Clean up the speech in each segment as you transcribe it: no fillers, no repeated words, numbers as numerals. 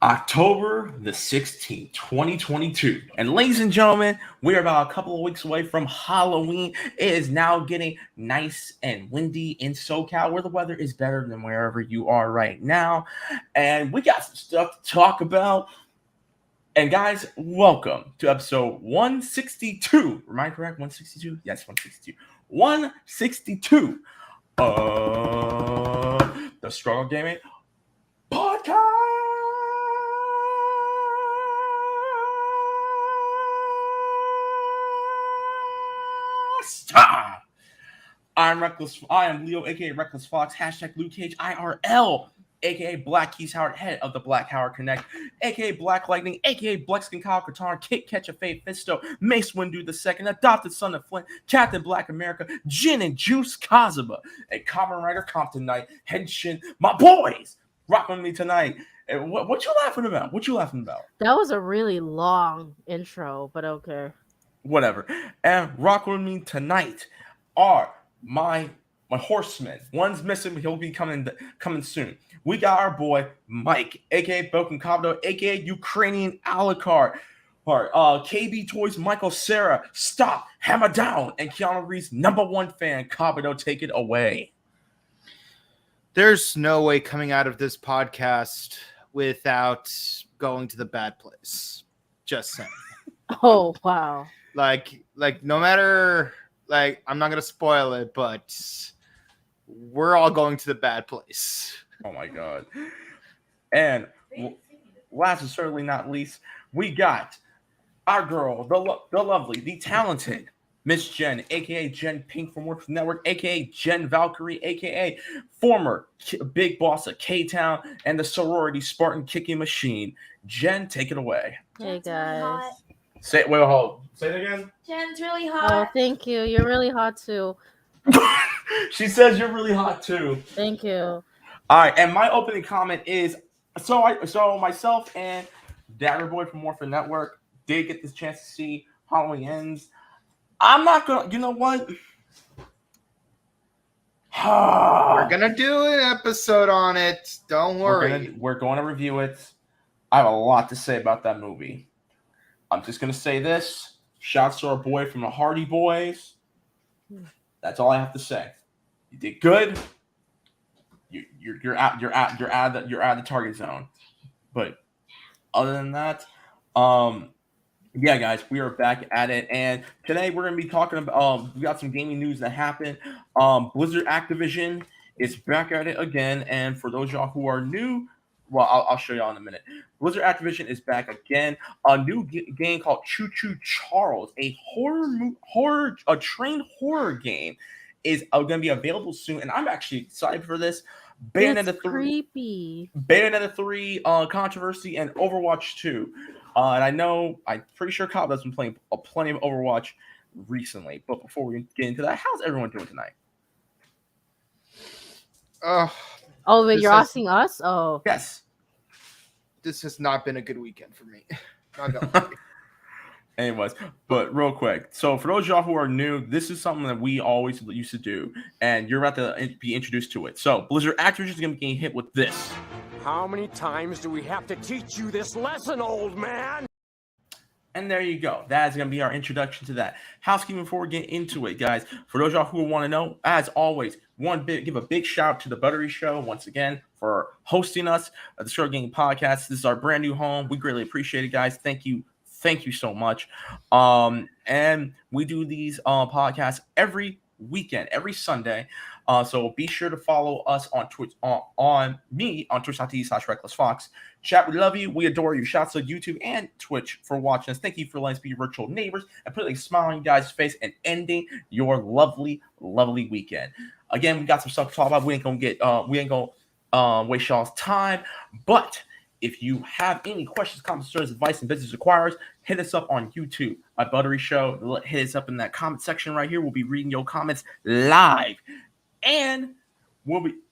October the 16th, 2022. And ladies and gentlemen, we are about a couple of weeks away from Halloween. It is now getting nice and windy in SoCal, where the weather is better than wherever you are right now. And we got some stuff to talk about. And guys, welcome to episode 162. Am I correct? 162? Yes, 162. 162 of the ScrubClub Gaming Podcast. I'm Reckless. I am Leo, aka Reckless Fox. Hashtag Luke Cage IRL, aka Black Keys Howard, head of the Black Howard Connect, aka Black Lightning, aka Blexkin Kyle Katarn, Kit Catch a Faye Fisto, Mace Windu II, adopted son of Flint, Captain Black America, Gin and Juice Kazuma, a Common Rider Compton Knight, Henshin, my boys, rocking with me tonight. What you laughing about? What you laughing about? That was a really long intro, but okay. Whatever. And rocking with me tonight are my horsemen. One's missing, but he'll be coming soon. We got our boy Mike, aka BoukenKabuto, aka Ukrainian Alucard. KB Toys, Michael Sarah, stop, hammer down, and Keanu Reeves' #1 fan, Kabuto, take it away. There's no way coming out of this podcast without going to the bad place. Just saying. Oh, wow. Like no matter, I'm not going to spoil it, but we're all going to the bad place. Oh my God. And last and certainly not least, we got our girl, the lovely, the talented Miss Gen, aka Gen Pink from Work Network, aka Gen Valkyrie, aka former big boss of K-Town and the sorority Spartan kicking machine. Jen, take it away. Hey guys. Say it again. Jen's really hot. Oh, thank you. You're really hot too. She says you're really hot too. Thank you. All right, and my opening comment is so myself and Dagger Boy from Morphin Network did get this chance to see Halloween Ends. I'm not gonna, you know what? We're gonna do an episode on it. Don't worry. We're going to review it. I have a lot to say about that movie. I'm just gonna say this. Shouts to our boy from the Hardy Boys. That's all I have to say. You did good. You're out of the target zone. But other than that, yeah, guys, we are back at it, and today we're gonna be talking about. We got some gaming news that happened. Blizzard Activision is back at it again, and for those of y'all who are new, well, I'll show y'all in a minute. Blizzard Activision is back again. A new game called Choo Choo Charles, a train horror game, is going to be available soon, and I'm actually excited for this. Bayonetta 3, creepy. Bayonetta 3 controversy, and Overwatch 2. And I'm pretty sure Kyle has been playing plenty of Overwatch recently. But before we get into that, how's everyone doing tonight? Oh, wait, you're asking us? Oh. Yes. This has not been a good weekend for me. Not gonna lie. Anyways, but real quick. So for those of y'all who are new, this is something that we always used to do, and you're about to be introduced to it. So Blizzard Activision is going to be getting hit with this. How many times do we have to teach you this lesson, old man? And there you go. That is going to be our introduction to that. Housekeeping before we get into it, guys. For those of y'all who want to know, as always, give a big shout out to the Buttery Show once again for hosting us at the ScrubClub Gaming Podcast. This is our brand new home. We greatly appreciate it, guys. Thank you so much. And we do these podcasts every weekend, every Sunday. So be sure to follow us on Twitch, on twitch.tv/recklessfox. Chat, we love you. We adore you. Shouts to YouTube and Twitch for watching us. Thank you for letting us be your virtual neighbors and putting a smile on you guys' face and ending your lovely, lovely weekend. Again, we got some stuff to talk about. We ain't gonna waste y'all's time. But if you have any questions, comments, concerns, advice, and business requires, hit us up on YouTube, my Buttery Show. Hit us up in that comment section right here. We'll be reading your comments live. And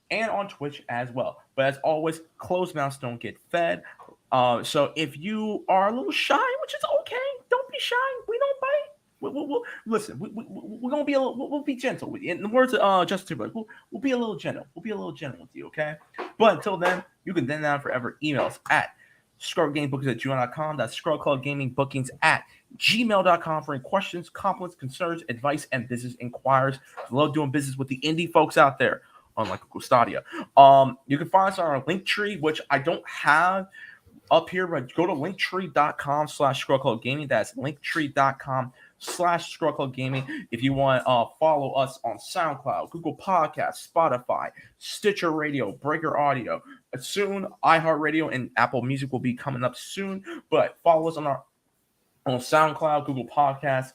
on Twitch as well. But as always, closed mouths don't get fed. So if you are a little shy, which is okay, don't be shy. We don't bite. We'll listen. We're gonna be we'll be gentle with you. In the words of Justin Timberlake, we'll be a little gentle. We'll be a little gentle with you, okay? But until then, you can then forever email us at ScrubGamingBookings@gmail.com. That's ScrubClub Gaming Bookings at gmail.com for any questions, compliments, concerns, advice, and business inquiries. I love doing business with the indie folks out there, unlike Google Stadia. You can find us on our Linktree, which I don't have up here, but go to linktree.com/ScrubClub Gaming. That's linktree.com/ScrubClub Gaming. If you want to follow us on SoundCloud, Google Podcasts, Spotify, Stitcher Radio, Breaker Audio. Soon, iHeartRadio and Apple Music will be coming up soon. But follow us on SoundCloud, Google Podcasts,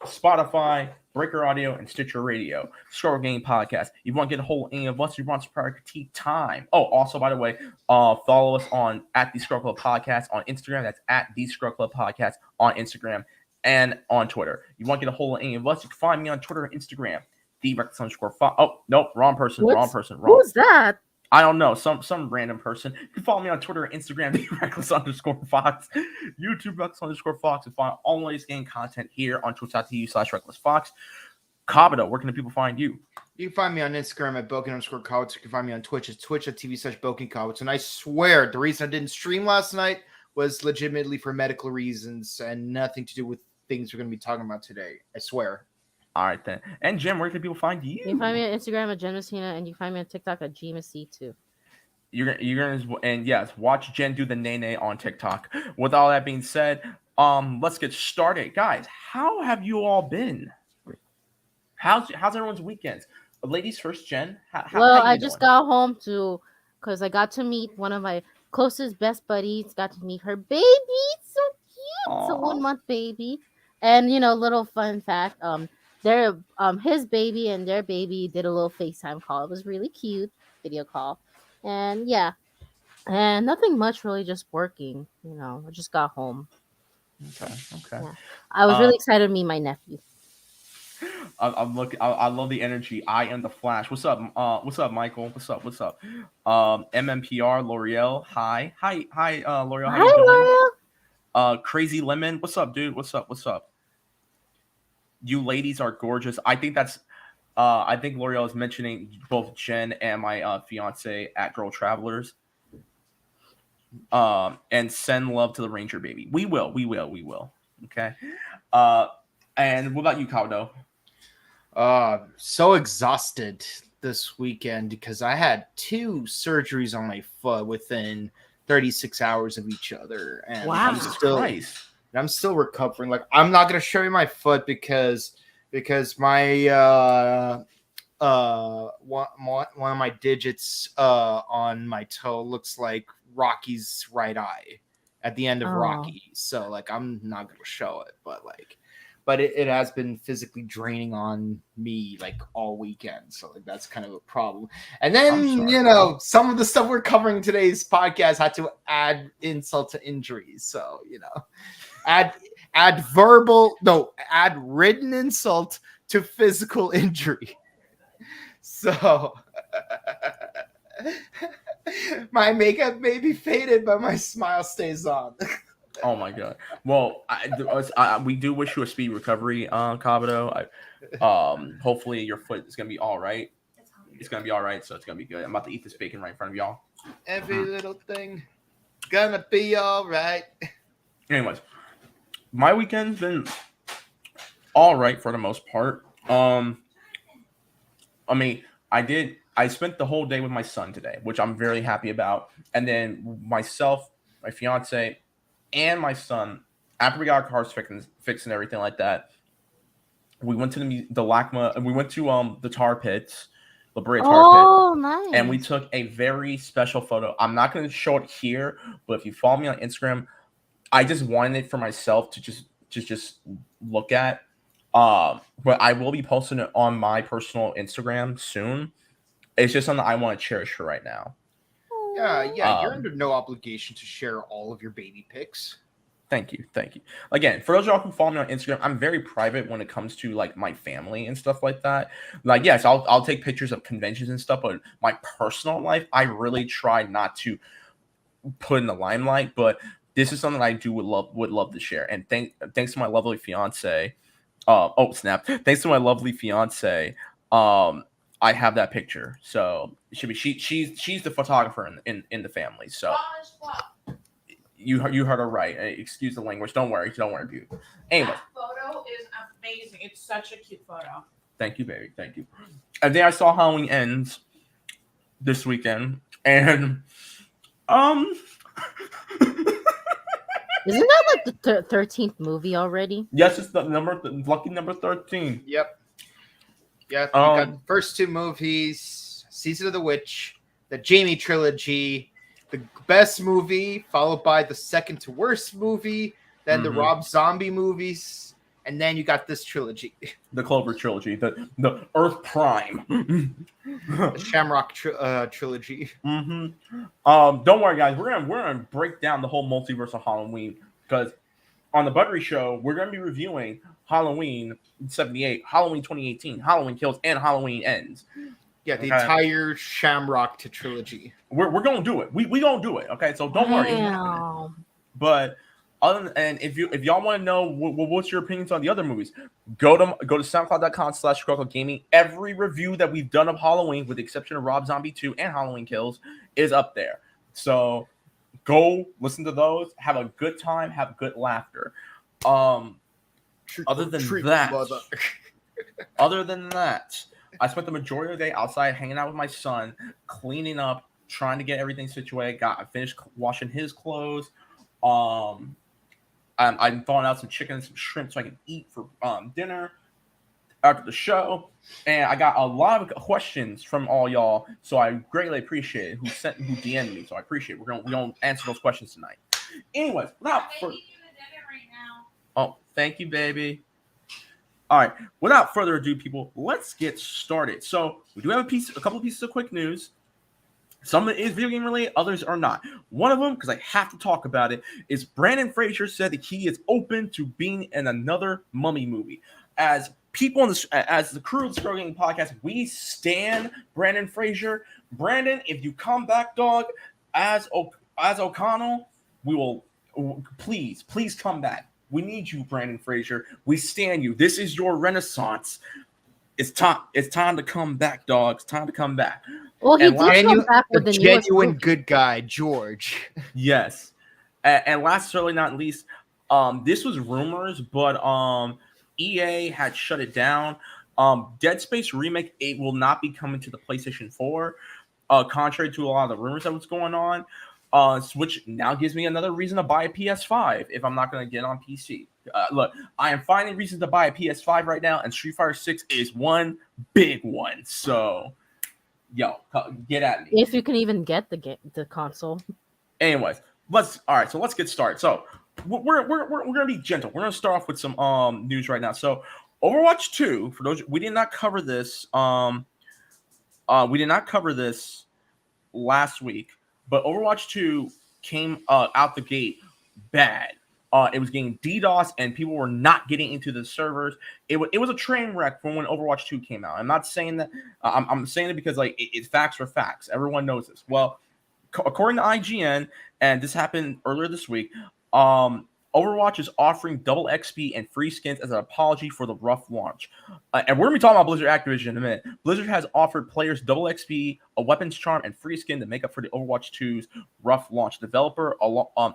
Spotify, Breaker Audio, and Stitcher Radio. ScrubClub Gaming Podcast. You want to get a hold of any of us, you want to prior critique time. Oh, also, by the way, follow us on at the ScrubClub Podcast on Instagram. That's at the ScrubClub Podcast on Instagram and on Twitter. You want to get a hold of any of us, you can find me on Twitter and Instagram. _Fox. Oh, nope, wrong person. Who's that? I don't know, some random person. You can follow me on Twitter and Instagram, @reckless_Fox, YouTube @reckless_Fox, and find all the latest game content here on twitch.tv/recklessfox. Kabuto, where can the people find you? You can find me on Instagram at @Bouken_Kabuto. You can find me on Twitch at twitch.tv/BoukenKabuto. And I swear, the reason I didn't stream last night was legitimately for medical reasons and nothing to do with things we're going to be talking about today. I swear. All right, then. And Jim, where can people find you? You can find me on Instagram at Jen and you can find me on TikTok at GMC2. You're gonna and yes, watch Jen do the nay on TikTok. With all that being said, let's get started, guys. How have you all been? How's everyone's weekends? Ladies first, Jen. I just got home because I got to meet one of my closest best buddies. Got to meet her baby. It's so cute. Aww. It's a 1-month baby. And little fun fact, his baby and their baby did a little FaceTime call. It was really cute, video call. And yeah. And nothing much really, just working. I just got home. Okay. Yeah. I was really excited to meet my nephew. I love the energy. I am the Flash. What's up? What's up, Michael? What's up? MMPR, L'Oreal. Hi, L'Oreal. How you doing? L'Oreal. Crazy Lemon. What's up, dude? What's up? You ladies are gorgeous. I think that's. I think L'Oreal is mentioning both Jen and my fiance at Girl Travelers. And send love to the Ranger baby. We will. Okay. And what about you, Kabuto? So exhausted this weekend because I had 2 surgeries on my foot within 36 hours of each other, and wow. I'm still recovering. Like, I'm not gonna show you my foot because my one of my digits on my toe looks like Rocky's right eye at the end of Rocky. So like, I'm not gonna show it, but it has been physically draining on me like all weekend. So like, that's kind of a problem. And then, some of the stuff we're covering in today's podcast had to add insult to injuries. So, add written insult to physical injury. So my makeup may be faded, but my smile stays on. Oh my god! Well, we do wish you a speedy recovery, Kabuto. Hopefully your foot is gonna be all right. It's gonna be all right, so it's gonna be good. I'm about to eat this bacon right in front of y'all. Every little thing gonna be all right. Anyways, my weekend's been all right for the most part. I spent the whole day with my son today, which I'm very happy about, and then myself, my fiance, and my son, after we got our cars fixed and everything like that, we went to the LACMA, and we went to the tar pits, La Brea tar pit. Oh, nice. And we took a very special photo. I'm not going to show it here, but if you follow me on Instagram, I just wanted it for myself to just look at. But I will be posting it on my personal Instagram soon. It's just something I want to cherish for right now. Yeah, you're under no obligation to share all of your baby pics. Thank you. Again, for those of y'all who follow me on Instagram, I'm very private when it comes to like my family and stuff like that. Like, yes, I'll take pictures of conventions and stuff, but my personal life, I really try not to put in the limelight. But this is something I would love to share. And thanks to my lovely fiance. Thanks to my lovely fiance. I have that picture. So it should be she's the photographer in the family. So you heard her right. Excuse the language. Don't worry, dude. Anyway, that photo is amazing. It's such a cute photo. Thank you, baby. Thank you. And then I saw Halloween Ends this weekend, and Isn't that like the 13th movie already? yes, it's the lucky number 13. Yep. Yeah, you got the first two movies, Season of the Witch, the Jamie trilogy, the best movie, followed by the second to worst movie, then the Rob Zombie movies, and then you got this trilogy. The Clover trilogy, the Earth Prime. The Shamrock trilogy. Don't worry, guys. We're gonna break down the whole multiverse of Halloween because on the Buttery Show, we're gonna be reviewing Halloween 78, Halloween 2018, Halloween Kills, and Halloween Ends. Yeah, the entire Shamrock trilogy. We're gonna do it. We gonna do it. Okay, so don't worry. But if y'all want to know what's your opinions on the other movies, go to soundcloud.com/ScrubClub Gaming. Every review that we've done of Halloween, with the exception of Rob Zombie 2 and Halloween Kills, is up there. So go listen to those. Have a good time. Have good laughter. Other than that, I spent the majority of the day outside hanging out with my son, cleaning up, trying to get everything situated. I finished washing his clothes. I'm thawing out some chicken and some shrimp so I can eat for dinner after the show. And I got a lot of questions from all y'all, so I greatly appreciate it. Who DM'd me, so I appreciate it. We're gonna answer those questions tonight. Anyways, thank you, baby. All right, without further ado, people, let's get started. So we do have a couple of pieces of quick news. Some of it is video game related, others are not. One of them, because I have to talk about it, is Brandon Fraser said that he is open to being in another Mummy movie. As people as the crew of the ScrubClub Gaming Podcast, we stan Brandon Fraser. Brandon, if you come back, dog, as O'Connell, we will please come back. We need you, Brandon Fraser. We stan you. This is your renaissance. It's time to come back, dog. It's time to come back. Well, he did come back with the genuine good guy, George. Yes. And last, certainly not least, this was rumors, but EA had shut it down. Dead Space Remake 8 will not be coming to the PlayStation 4, contrary to a lot of the rumors that was going on. Which now gives me another reason to buy a PS5 if I'm not going to get on PC. Look, I am finding reasons to buy a PS5 right now, and Street Fighter 6 is one big one. So, get at me. If you can even get the console. Anyways, let's get started. So, we're going to be gentle. We're going to start off with some news right now. So, Overwatch 2, for those we did not cover this last week. But Overwatch 2 came out the gate bad. It was getting DDoS, and people were not getting into the servers. It was a train wreck from when Overwatch 2 came out. I'm not saying that. I'm saying it because it's facts for facts. Everyone knows this. Well, according to IGN, and this happened earlier this week, Overwatch is offering double XP and free skins as an apology for the rough launch. And we're going to be talking about Blizzard Activision in a minute. Blizzard has offered players double XP, a weapons charm, and free skin to make up for the Overwatch 2's rough launch. The developer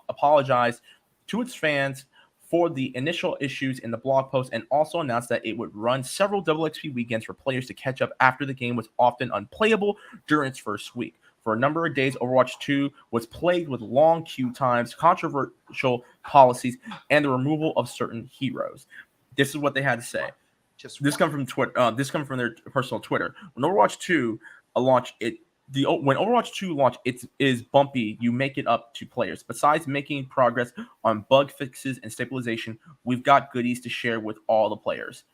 apologized to its fans for the initial issues in the blog post and also announced that it would run several double XP weekends for players to catch up after the game was often unplayable during its first week. For a number of days, Overwatch 2 was plagued with long queue times, controversial policies, and the removal of certain heroes. This is what they had to say. This comes from Twitter. This comes from their personal Twitter. When Overwatch 2 launched, when Overwatch 2 launched, it is bumpy. You make it up to players. Besides making progress on bug fixes and stabilization, we've got goodies to share with all the players.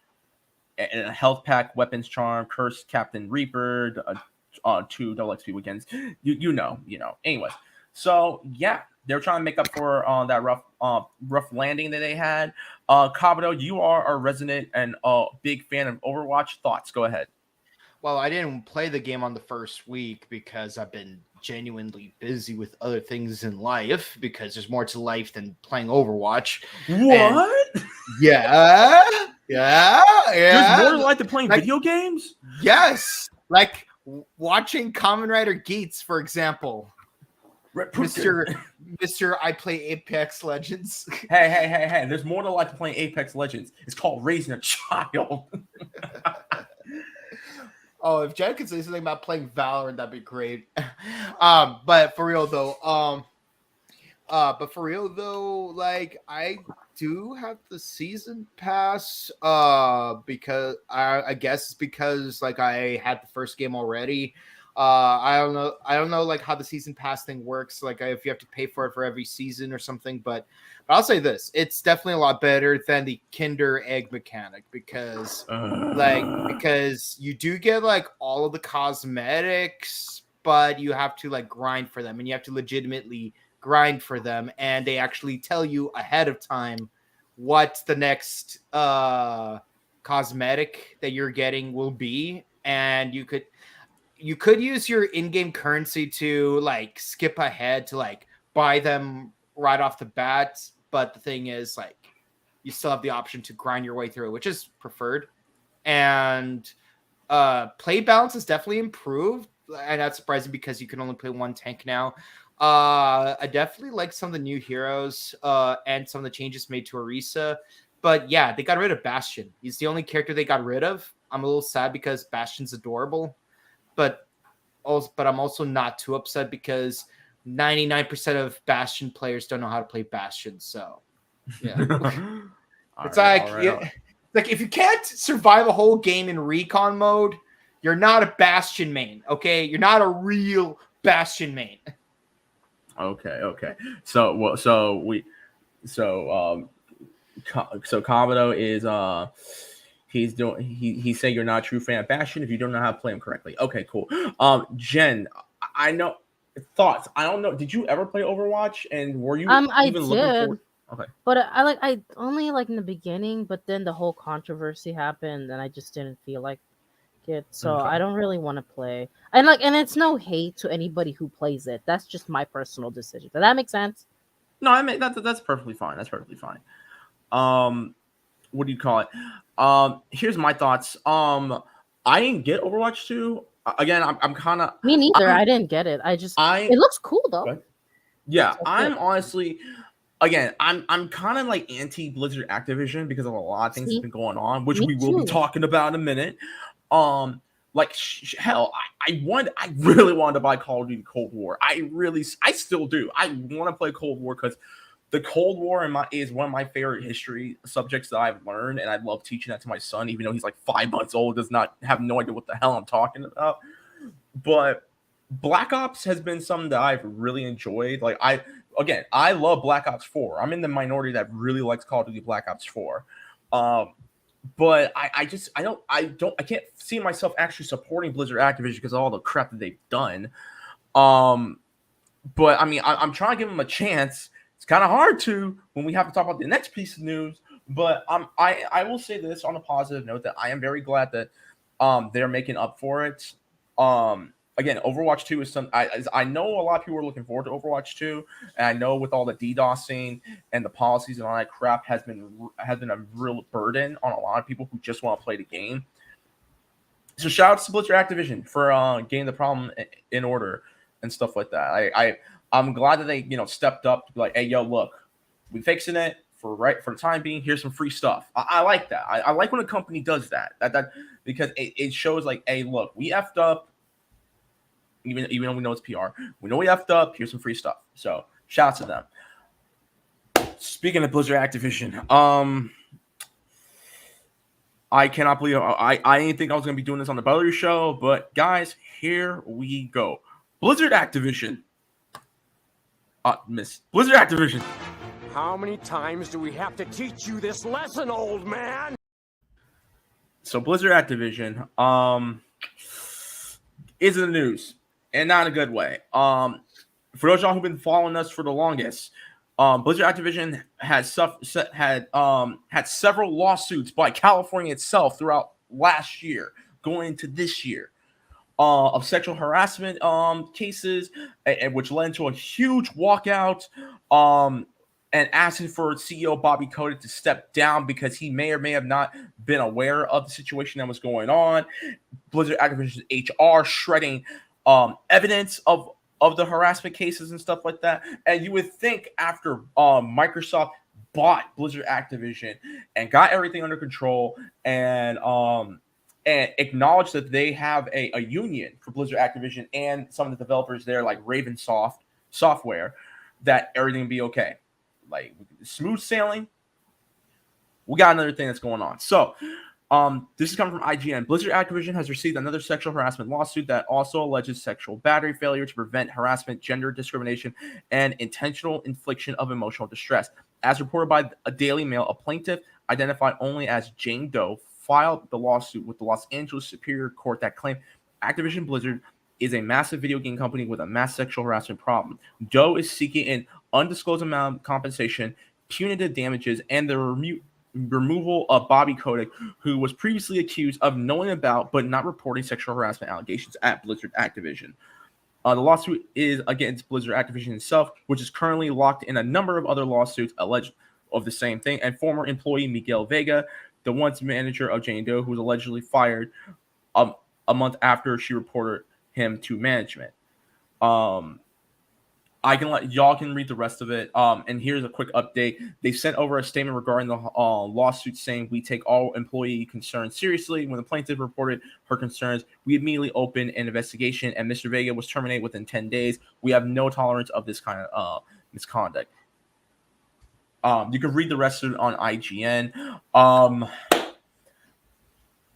And a health pack, weapons charm, cursed Captain Reaper. 2 double XP weekends, you know. Anyways, so yeah, they're trying to make up for that rough landing that they had. Kabuto, you are a resident and big fan of Overwatch. Thoughts? Go ahead. Well, I didn't play the game on the first week because I've been genuinely busy with other things in life. Because there's more to life than playing Overwatch. What? Yeah. There's more to life than playing video games. Yes. Like watching Kamen Rider Geats, for example. Mr. I play Apex Legends. Hey. There's more to like playing Apex Legends. It's called raising a child. Oh, if Jen could say something about playing Valorant, that'd be great. But for real though, like I do have the season pass, because I guess it's because like I had the first game already. I don't know like how the season pass thing works, like if you have to pay for it for every season or something, but I'll say this, it's definitely a lot better than the Kinder Egg mechanic because you do get like all of the cosmetics, but you have to like grind for them, and you have to legitimately grind for them, and they actually tell you ahead of time what the next cosmetic that you're getting will be, and you could use your in-game currency to like skip ahead to like buy them right off the bat. But the thing is, like, you still have the option to grind your way through, which is preferred. And play balance is definitely improved. And that's surprising because you can only play one tank now. I definitely like some of the new heroes and some of the changes made to Orisa. But yeah, they got rid of Bastion. He's the only character they got rid of. I'm a little sad because Bastion's adorable. But I'm also not too upset because 99% of Bastion players don't know how to play Bastion. So, yeah. It's like if you can't survive a whole game in recon mode, you're not a Bastion main, okay? You're not a real Bastion main. Okay. So Kabuto is he's saying you're not a true fan of Bastion if you don't know how to play him correctly. Okay, cool. Jen, I know thoughts. I don't know. Did you ever play Overwatch? And were you even looking forward? Okay. But I only like in the beginning, but then the whole controversy happened, and I just didn't feel like it. So Okay. I don't really want to play. And it's no hate to anybody who plays it. That's just my personal decision. Does that make sense? No, that's perfectly fine. That's perfectly fine. What do you call it? Here's my thoughts. I didn't get Overwatch 2. Again, I'm kind of me neither. I didn't get it. It looks cool though. Okay. Yeah, I'm honestly, again, I'm kind of like anti Blizzard Activision because of a lot of things that's been going on, which we will be talking about in a minute. Like hell, I really wanted to buy Call of Duty Cold War. I still do. I want to play Cold War because the Cold War is one of my favorite history subjects that I've learned, and I love teaching that to my son, even though he's like 5 months old, does not have no idea what the hell I'm talking about. But Black Ops has been something that I've really enjoyed. Like I love Black Ops 4. I'm in the minority that really likes Call of Duty Black Ops 4. But I can't see myself actually supporting Blizzard Activision because of all the crap that they've done. But I mean, I'm trying to give them a chance. It's kind of hard to when we have to talk about the next piece of news, but I will say this on a positive note that I am very glad that they're making up for it. Again, Overwatch 2 is I know a lot of people are looking forward to Overwatch 2, and I know with all the DDoSing and the policies and all that crap has been a real burden on a lot of people who just want to play the game. So shout out to Blizzard Activision for getting the problem in order and stuff like that. I'm glad that they stepped up to be like, hey, yo, look, we fixing it for the time being. Here's some free stuff. I like that. I like when a company does that because it shows like, hey, look, we effed up. Even though we know it's PR, we know we effed up. Here's some free stuff. So shout out to them. Speaking of Blizzard Activision, I cannot believe I didn't think I was going to be doing this on the Buttery Show, but guys, here we go. Blizzard Activision. Blizzard Activision. How many times do we have to teach you this lesson, old man? So Blizzard Activision is in the news, and not in a good way. For those of y'all who've been following us for the longest, Blizzard Activision had several lawsuits by California itself throughout last year, going into this year, of sexual harassment cases, which led to a huge walkout. and asking for CEO Bobby Kotick to step down because he may or may have not been aware of the situation that was going on. Blizzard Activision HR shredding evidence of the harassment cases and stuff like that. And you would think after Microsoft bought Blizzard Activision and got everything under control and acknowledged that they have a union for Blizzard Activision and some of the developers there, like Raven Software, that everything would be okay. Like smooth sailing. We got another thing that's going on. So this is coming from IGN. Blizzard Activision has received another sexual harassment lawsuit that also alleges sexual battery, failure to prevent harassment, gender discrimination, and intentional infliction of emotional distress. As reported by a Daily Mail, a plaintiff identified only as Jane Doe filed the lawsuit with the Los Angeles Superior Court that claimed Activision Blizzard is a massive video game company with a mass sexual harassment problem. Doe is seeking an undisclosed amount of compensation, punitive damages, and the removal of Bobby Kotick, who was previously accused of knowing about but not reporting sexual harassment allegations at Blizzard Activision. The lawsuit is against Blizzard Activision itself, which is currently locked in a number of other lawsuits alleged of the same thing, and former employee Miguel Vega, the once manager of Jane Doe, who was allegedly fired a month after she reported him to management. Y'all can read the rest of it. And here's a quick update. They sent over a statement regarding the lawsuit saying, we take all employee concerns seriously. When the plaintiff reported her concerns, we immediately opened an investigation, and Mr. Vega was terminated within 10 days. We have no tolerance of this kind of misconduct. You can read the rest of it on IGN.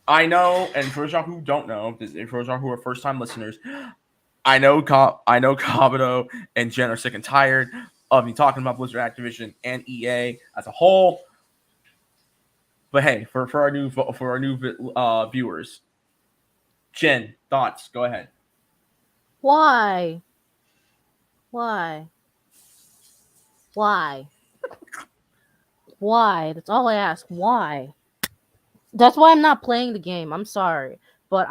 I know, and for those who don't know, for those who are first-time listeners, I know Kabuto and Gen are sick and tired of me talking about Blizzard Activision and EA as a whole. But hey, for our new viewers, Gen, thoughts? Go ahead. Why? That's all I ask. Why? That's why I'm not playing the game. I'm sorry. But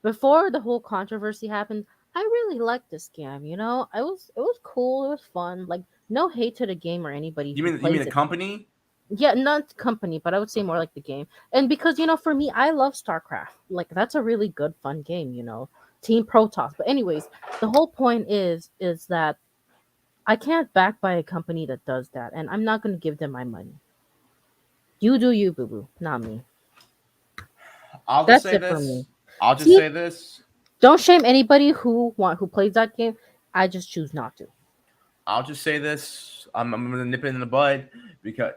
before the whole controversy happened, I really liked this game, you know? It was cool, it was fun. Like, no hate to the game or anybody. You mean the company? Yeah, not company, but I would say more like the game. And because, you know, for me, I love StarCraft. Like, that's a really good, fun game, you know? Team Protoss. But anyways, the whole point is that I can't back by a company that does that, and I'm not going to give them my money. You do you, boo-boo, not me. I'll just say this. Don't shame anybody who plays that game. I just choose not to. I'll just say this. I'm gonna nip it in the bud because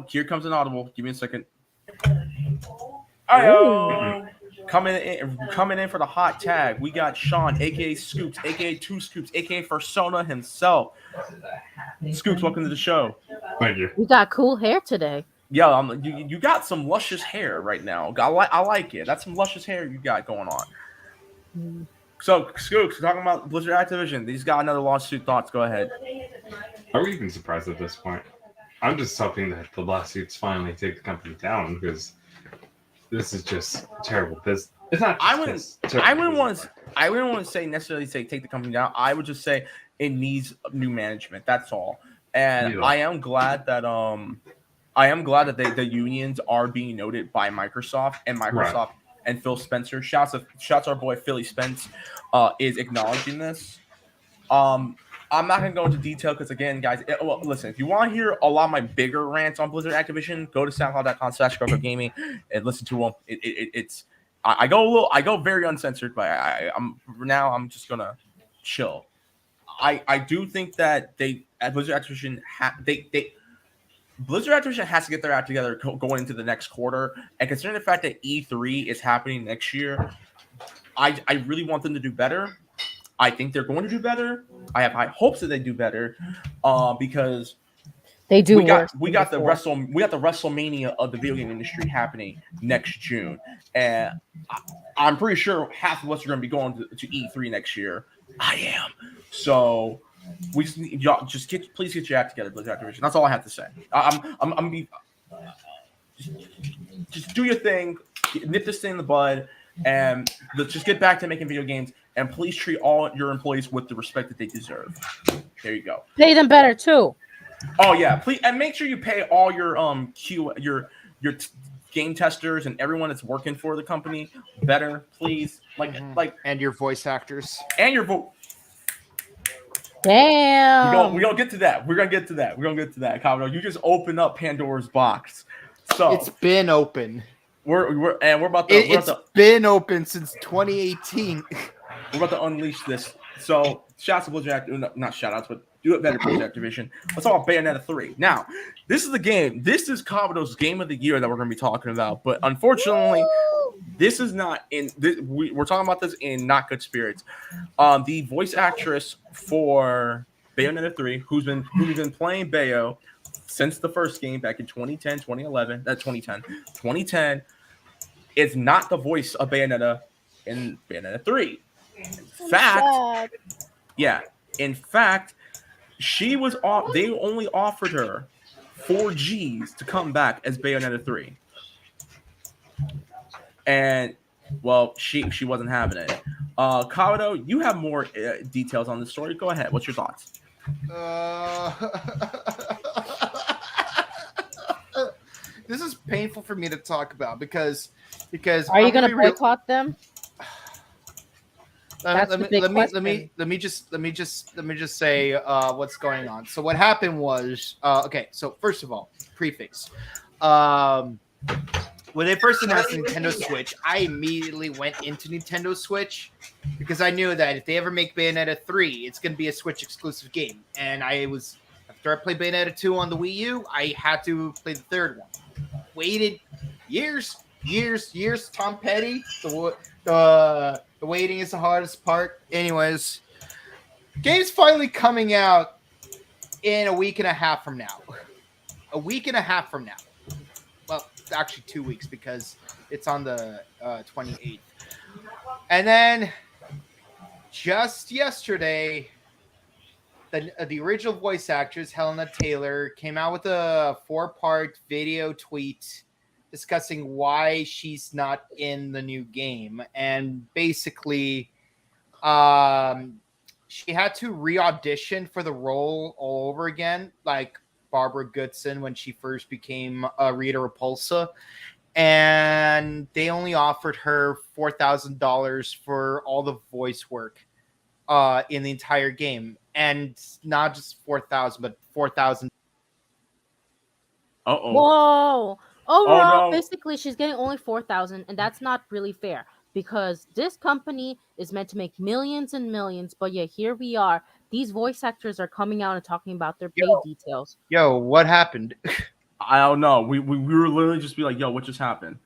here comes an audible. Give me a second. Coming in for the hot tag. We got Sean, aka Skooks, aka Two Scoops, aka Persona himself. Skooks, welcome to the show. Thank you. You got cool hair today. Yeah, you got some luscious hair right now. I like it. That's some luscious hair you got going on. So, Skooks, talking about Blizzard Activision. These got another lawsuit. Thoughts? Go ahead. Are we even surprised at this point? I'm just hoping that the lawsuits finally take the company down because this is just terrible business. It's not. I wouldn't want to say necessarily take the company down. I would just say it needs new management. That's all. And yeah. I am glad that the unions are being noted by Microsoft right. And Phil Spencer. Shouts our boy Philly Spence is acknowledging this. I'm not gonna go into detail because again, guys, listen. If you want to hear a lot of my bigger rants on Blizzard Activision, go to SoundCloud.com/ScrubClub Gaming and listen to them. I go very uncensored, but I'm just gonna chill. I do think that Blizzard Activision Blizzard Activision has to get their act together going into the next quarter. And considering the fact that E3 is happening next year, I really want them to do better. I think they're going to do better. I have high hopes that they do better because they do. We got the WrestleMania of the video game industry happening next June, and I'm pretty sure half of us are going to be going to E3 next year. I am. So we just need y'all please get your act together, Blizzard Activision. That's all I have to say. Just do your thing, nip this thing in the bud, and let's just get back to making video games and please treat all your employees with the respect that they deserve. There you go. Pay them better too. Oh yeah, please, and make sure you pay all your game testers and everyone that's working for the company better, please. And your voice actors and your vote. Damn. We're gonna get to that. We're gonna get to that. Kabuto, you just open up Pandora's box. So it's been open. We're about to. It's been open since 2018. We're about to unleash this. So shouts to Blizzard, not shout outs, but do it better, Blizzard Activision. Let's talk about Bayonetta 3. Now, this is the game. This is Kabuto's game of the year that we're going to be talking about. But unfortunately, this is not in. We're talking about this in not good spirits. The voice actress for Bayonetta 3, who's been playing Bayo since the first game back in 2010, 2011. That's 2010. Is not the voice of Bayonetta in Bayonetta 3. In fact, she was off. They only offered her 4 Gs to come back as Bayonetta 3, and well, she wasn't having it. Kabuto, you have more details on the story. Go ahead. What's your thoughts? This is painful for me to talk about because are you going to boycott them? Let me just say what's going on. So what happened was okay. So first of all, prefix. When they first announced the Nintendo Switch, I immediately went into Nintendo Switch because I knew that if they ever make Bayonetta 3, it's going to be a Switch exclusive game. And after I played Bayonetta 2 on the Wii U, I had to play the third one. Waited years. Tom Petty, the waiting is the hardest part. Anyways, game's finally coming out in a week and a half from now. Well, actually 2 weeks because it's on the 28th. And then just yesterday, the original voice actress, Helena Taylor, came out with a 4-part video tweet discussing why she's not in the new game. And basically, she had to re-audition for the role all over again, like Barbara Goodson when she first became Rita Repulsa. And they only offered her $4,000 for all the voice work in the entire game. And not just 4,000, but 4,000. Uh-oh. Whoa. Overall, no. basically, she's getting only 4,000, and that's not really fair because this company is meant to make millions and millions. But yeah, here we are. These voice actors are coming out and talking about their pay details. Yo, what happened? I don't know. We were literally just be like, yo, what just happened?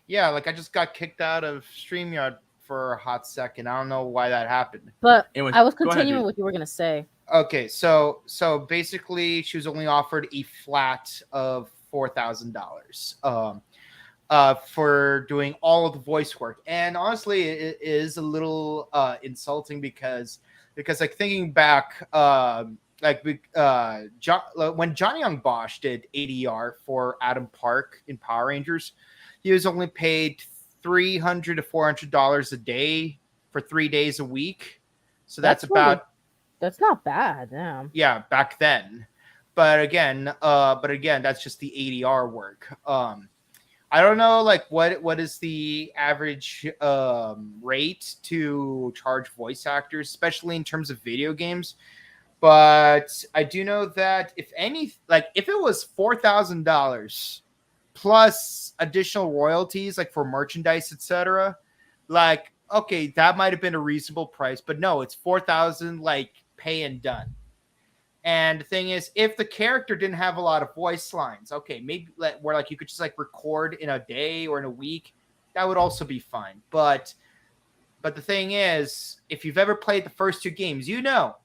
Yeah, like I just got kicked out of StreamYard for a hot second. I don't know why that happened. But Anyways, I was go ahead, continuing dude. what you were gonna say. Okay, so basically, she was only offered a flat of $4,000 for doing all of the voice work, and honestly, it is a little insulting because like thinking back, when Johnny Young Bosch did ADR for Adam Park in Power Rangers, he was only paid $300 to $400 a day for 3 days a week. So that's not bad. Yeah. Yeah, back then. But again, that's just the ADR work. I don't know, like what is the average rate to charge voice actors, especially in terms of video games. But I do know that if it was $4,000 plus additional royalties, like for merchandise, etc., like okay, that might have been a reasonable price. But no, it's $4,000, like pay and done. And the thing is, if the character didn't have a lot of voice lines, okay, maybe where like you could just like record in a day or in a week, that would also be fine. But the thing is, if you've ever played the first 2 games, you know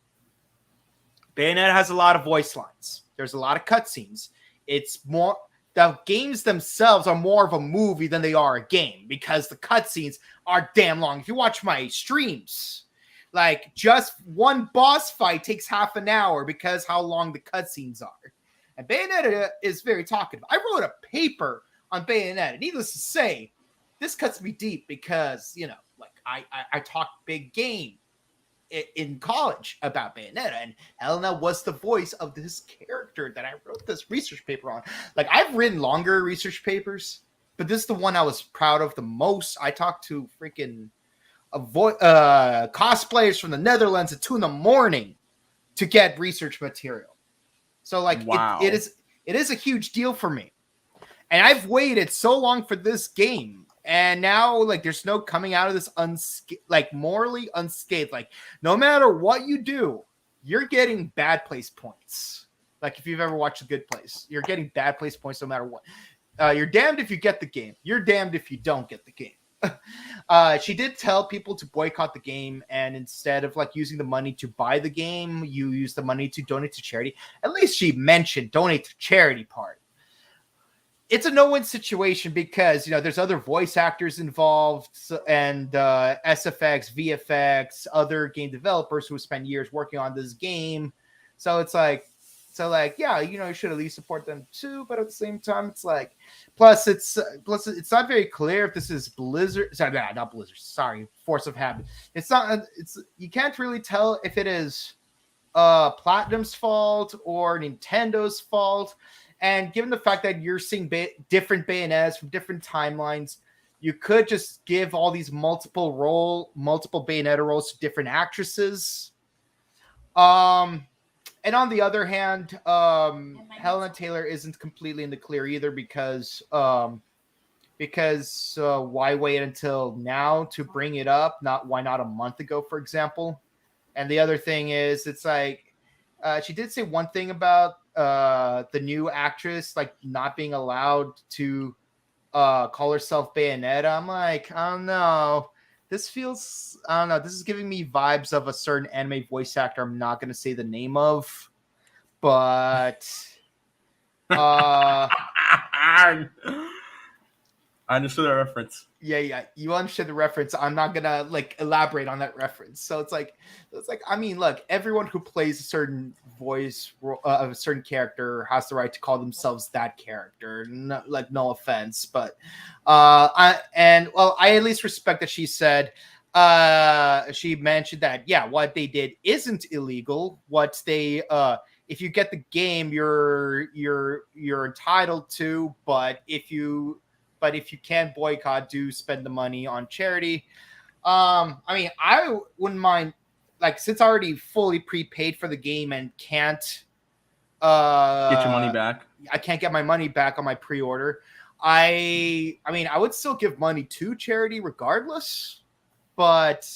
Bayonetta has a lot of voice lines. There's a lot of cutscenes. It's more, the games themselves are more of a movie than they are a game because the cutscenes are damn long. If you watch my streams, like just one boss fight takes half an hour because how long the cutscenes are. And Bayonetta is very talkative. I wrote a paper on Bayonetta. Needless to say, this cuts me deep because, like I talked big game in college about Bayonetta, and Helena was the voice of this character that I wrote this research paper on. Like, I've written longer research papers, but this is the one I was proud of the most. I talked to freaking cosplayers from the Netherlands at 2 a.m. to get research material. So like, wow. it is a huge deal for me, and I've waited so long for this game. And now, like, there's no coming out of this morally unscathed. Like, no matter what you do, you're getting bad place points. Like, if you've ever watched The Good Place, you're getting bad place points no matter what. You're damned if you get the game. You're damned if you don't get the game. She did tell people to boycott the game, and instead of like using the money to buy the game, you use the money to donate to charity. At least she mentioned donate to charity part. It's a no-win situation because, you know, there's other voice actors involved and SFX, VFX, other game developers who spend years working on this game. So it's like, yeah, you know, you should at least support them too. But at the same time, it's like, plus it's not very clear if this is Blizzard. Sorry, not Blizzard. Sorry, Force of Habit. You can't really tell if it is Platinum's fault or Nintendo's fault. And given the fact that you're seeing different Bayonettas from different timelines, you could just give all these multiple Bayonetta roles to different actresses. And on the other hand, Helena Taylor isn't completely in the clear either because why wait until now to bring it up? Why not a month ago, for example? And the other thing is, it's like she did say one thing about the new actress like not being allowed to call herself Bayonetta. I'm like, I don't know. This is giving me vibes of a certain anime voice actor I'm not going to say the name of, but I understood that reference. Yeah, you understood the reference. I'm not gonna like elaborate on that reference. So it's like, I mean, look, everyone who plays a certain voice of a certain character has the right to call themselves that character. No offense, but I at least respect that she said. She mentioned that what they did isn't illegal. What they if you get the game, you're entitled to, but if you can't boycott, do spend the money on charity. I mean, I wouldn't mind, like, since I already fully prepaid for the game and can't get your money back. I can't get my money back on my pre-order. I mean, I would still give money to charity regardless, but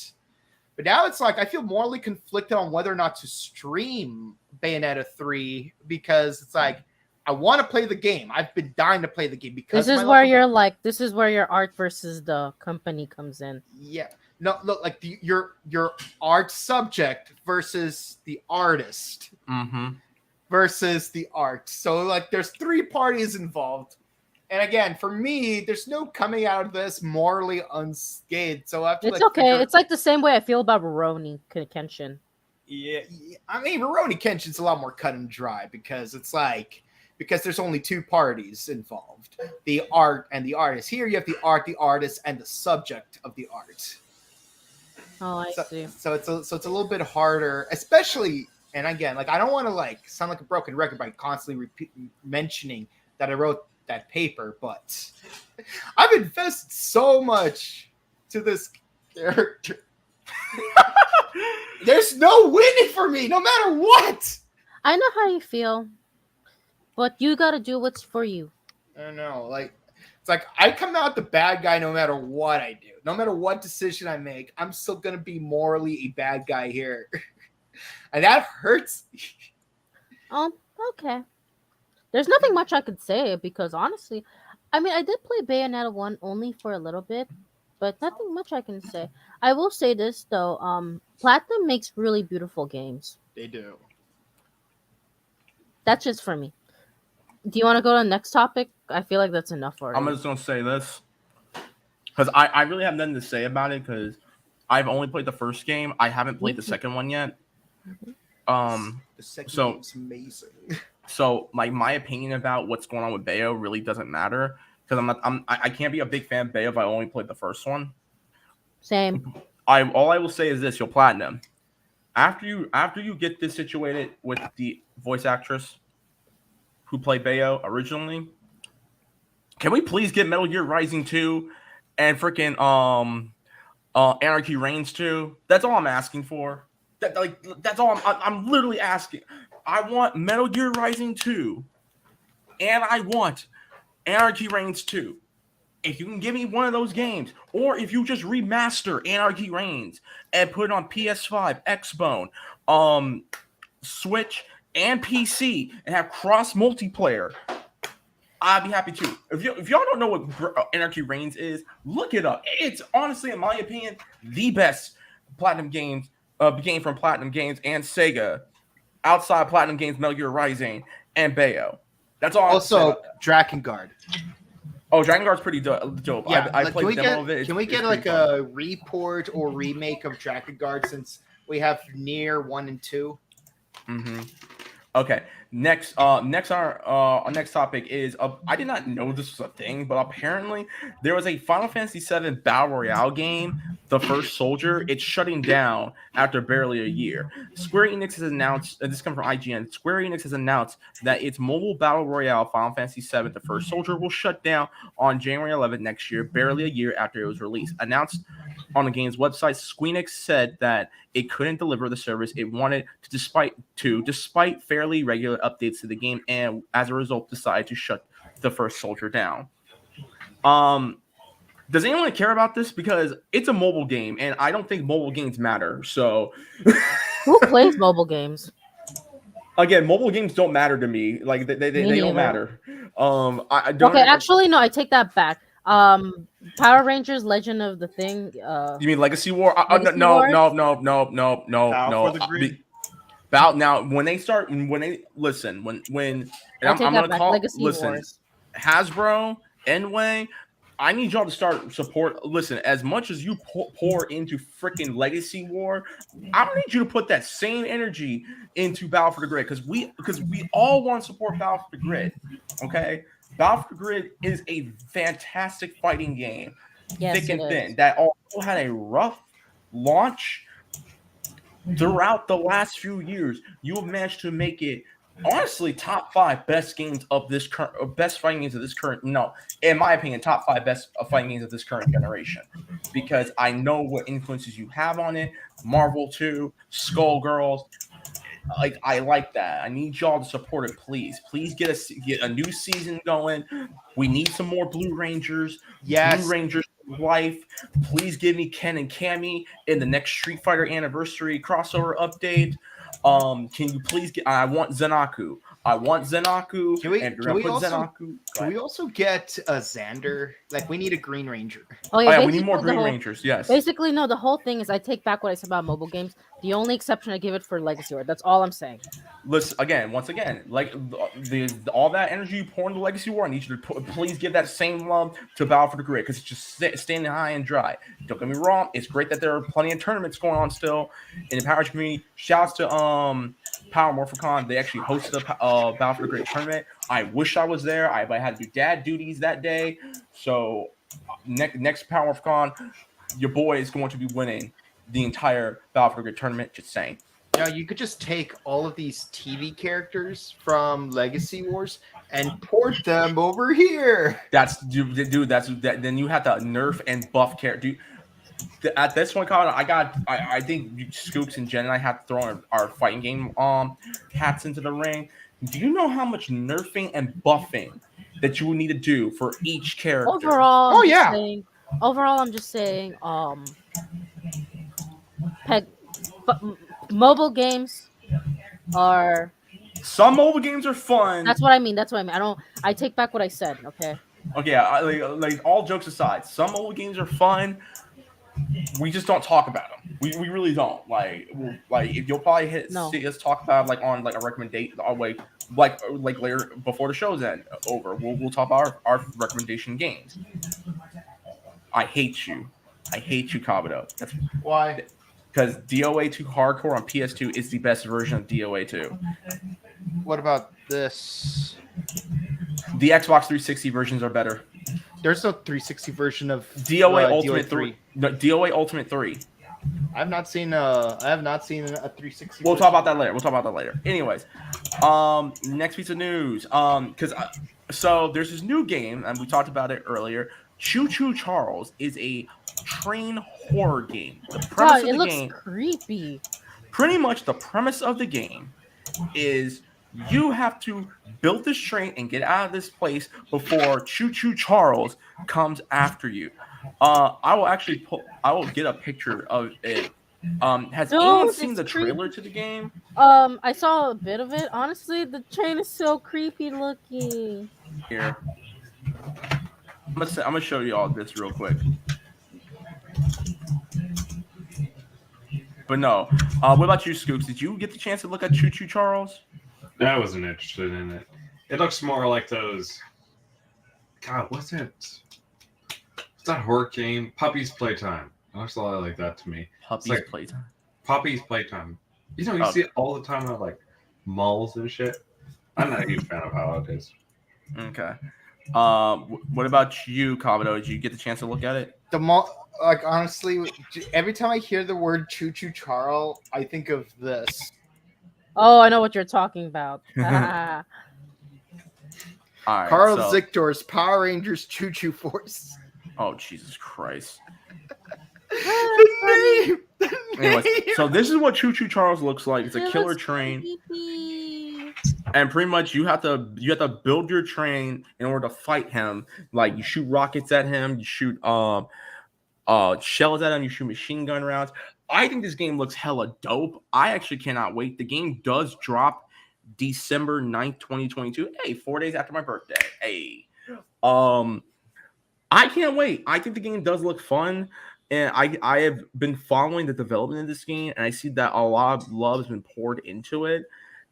now it's like I feel morally conflicted on whether or not to stream Bayonetta 3 because it's like, I want to play the game. I've been dying to play the game because this is where your art versus the company comes in. Yeah. No, look, like your art subject versus the artist versus the art. So like there's 3 parties involved. And again, for me, there's no coming out of this morally unscathed. So I feel it's okay. It's like the same way I feel about Rurouni Kenshin. Yeah. I mean, Rurouni Kenshin's a lot more cut and dry because it's like, because there's only 2 parties involved, the art and the artist. Here you have the art, the artist, and the subject of the art. Oh, I see. So it's a little bit harder, especially, and again, like I don't want to like sound like a broken record by constantly mentioning that I wrote that paper, but I've invested so much to this character. There's no winning for me, no matter what. I know how you feel. But you gotta do what's for you. I don't know. Like, it's like I come out the bad guy no matter what I do. No matter what decision I make, I'm still gonna be morally a bad guy here. And that hurts. Oh, okay. There's nothing much I could say because honestly, I mean, I did play Bayonetta 1 only for a little bit, but nothing much I can say. I will say this though, Platinum makes really beautiful games. They do. That's just for me. Do you want to go to the next topic? I feel like that's enough already. I'm just going to say this. Because I really have nothing to say about it because I've only played the first game. I haven't played the second one yet. The second game's amazing. So, like, my opinion about what's going on with Bayo really doesn't matter. Because I can't be a big fan of Bayo if I only played the first one. Same. All I will say is this: you'll platinum after you get this situated with the voice actress who played Bayo originally. Can we please get Metal Gear Rising 2 and freaking Anarchy Reigns 2? That's all I'm asking for. That's all I'm literally asking. I want Metal Gear Rising 2 and I want Anarchy Reigns 2. If you can give me one of those games, or if you just remaster Anarchy Reigns and put it on PS5, Xbone, Switch, and PC and have cross multiplayer, I'd be happy too. If y'all don't know what Anarchy Reigns is, look it up. It's honestly, in my opinion, the best Platinum Games game from Platinum Games and Sega, outside Platinum Games, Metal Gear Rising, and Bayo. That's all. Also, Drakengard. Oh, Drakengard's pretty dope. Yeah, I played the demo of it. Can we get like a report or remake of Drakengard since we have Nier 1 and 2? Mm-hmm. Okay. Next our next topic is I did not know this was a thing, but apparently there was a Final Fantasy VII Battle Royale game, The First Soldier. It's shutting down after barely a year. Square Enix has announced, this comes from IGN, Square Enix has announced that its mobile Battle Royale Final Fantasy VII The First Soldier will shut down on January 11th next year, barely a year after it was released. Announced on the game's website, Square Enix said that it couldn't deliver the service it wanted despite fairly regular updates to the game, and as a result decided to shut The First Soldier down. Does anyone care about this? Because it's a mobile game and I don't think mobile games matter. So who plays mobile games? Again, mobile games don't matter to me. Like they don't matter. I don't. Okay, actually no, I take that back. Power Rangers Legend of the Thing. You mean Legacy War? Legacy No. For the Grid. About now when they listen when I'm gonna call Legacy listen Wars. Hasbro, Enway, I need y'all to start support. Listen, as much as you pour into freaking Legacy War, I need you to put that same energy into Battle for the Grid because we all want to support Battle for the Grid. Okay, Battle for the Grid is a fantastic fighting game, thick and thin. That also had a rough launch. Throughout the last few years, you have managed to make it honestly top 5 best games of this current, best fighting games of this current. No, in my opinion, top 5 best fighting games of this current generation. Because I know what influences you have on it. Marvel 2, Skullgirls. Like I like that. I need y'all to support it, please. Please get a new season going. We need some more Blue Rangers. Yes. Blue Rangers life. Please give me Ken and Cammy in the next Street Fighter anniversary crossover update. Can you please get? I want Zenaku. Can we Go also get a Xander? Like we need a Green Ranger. Oh yeah, we need more Green Rangers. Yes. Basically, no. The whole thing is, I take back what I said about mobile games. The only exception I give it for Legacy War. That's all I'm saying. Listen once again, like all that energy you pour into Legacy War, I need you to please give that same love to Battle for the Grid because it's just standing high and dry. Don't get me wrong; it's great that there are plenty of tournaments going on still in the Power Rangers community. Shouts to Power Morphicon. They actually hosted a Battle for the Grid tournament. I wish I was there. I had to do dad duties that day. So next Power Morphicon, your boy is going to be winning the entire Battle for the Grid tournament. Just saying. Yeah, you could just take all of these TV characters from Legacy Wars and port them over here. Dude. Then you have to nerf and buff character. At this point, Colin, I think Skooks and Gen and I have to throw our fighting game hats into the ring. Do you know how much nerfing and buffing that you would need to do for each character? Overall, I'm just saying, mobile games are. Some mobile games are fun. That's what I mean. I take back what I said. Okay. Okay. Like all jokes aside, some mobile games are fun. We just don't talk about them. We really don't. Like if you'll probably see us talk about like on like a recommendation, like later before the show's over. We'll talk about our recommendation games. I hate you, Kabuto. That's why. Because DOA 2 Hardcore on PS2 is the best version of DOA 2. What about this? The Xbox 360 versions are better. There's no 360 version of DOA DOA Ultimate 3. No, DOA Ultimate 3. I have not seen a 360. We'll talk about that later. Anyways, next piece of news. So there's this new game, and we talked about it earlier. Choo Choo Charles is a train horror game. The premise God, of it the looks game, creepy. pretty much the premise of the game, is you have to build this train and get out of this place before Choo Choo Charles comes after you. I will get a picture of it. Has anyone seen the trailer to the game? I saw a bit of it. Honestly, the train is so creepy looking. Here, I'm gonna show you all this real quick. But no, what about you, Skooks? Did you get the chance to look at Choo Choo Charles? I wasn't interested in it. It looks more like those. God, what's it? It's that horror game, Puppy's Playtime. It looks a lot like that to me. Puppy's like Playtime. Puppy's Playtime. You know, you see it all the time at like malls and shit. I'm not a huge fan of how it is. Okay. What about you, Kabuto? Did you get the chance to look at it? The mall, like honestly, every time I hear the word Choo Choo Charles, I think of this. Oh, I know what you're talking about. All right, Carl so- Zictor's Power Rangers Choo Choo Force. Oh, Jesus Christ. The name. Anyways, so this is what Choo Choo Charles looks like. It's a It killer looks train, creepy. and pretty much you have to build your train in order to fight him. Like you shoot rockets at him, you shoot shells at him, you shoot machine gun rounds. I think this game looks hella dope. I actually cannot wait. The game does drop December 9th, 2022. Hey, 4 days after my birthday. Hey. I can't wait. I think the game does look fun. And I have been following the development of this game, and I see that a lot of love has been poured into it.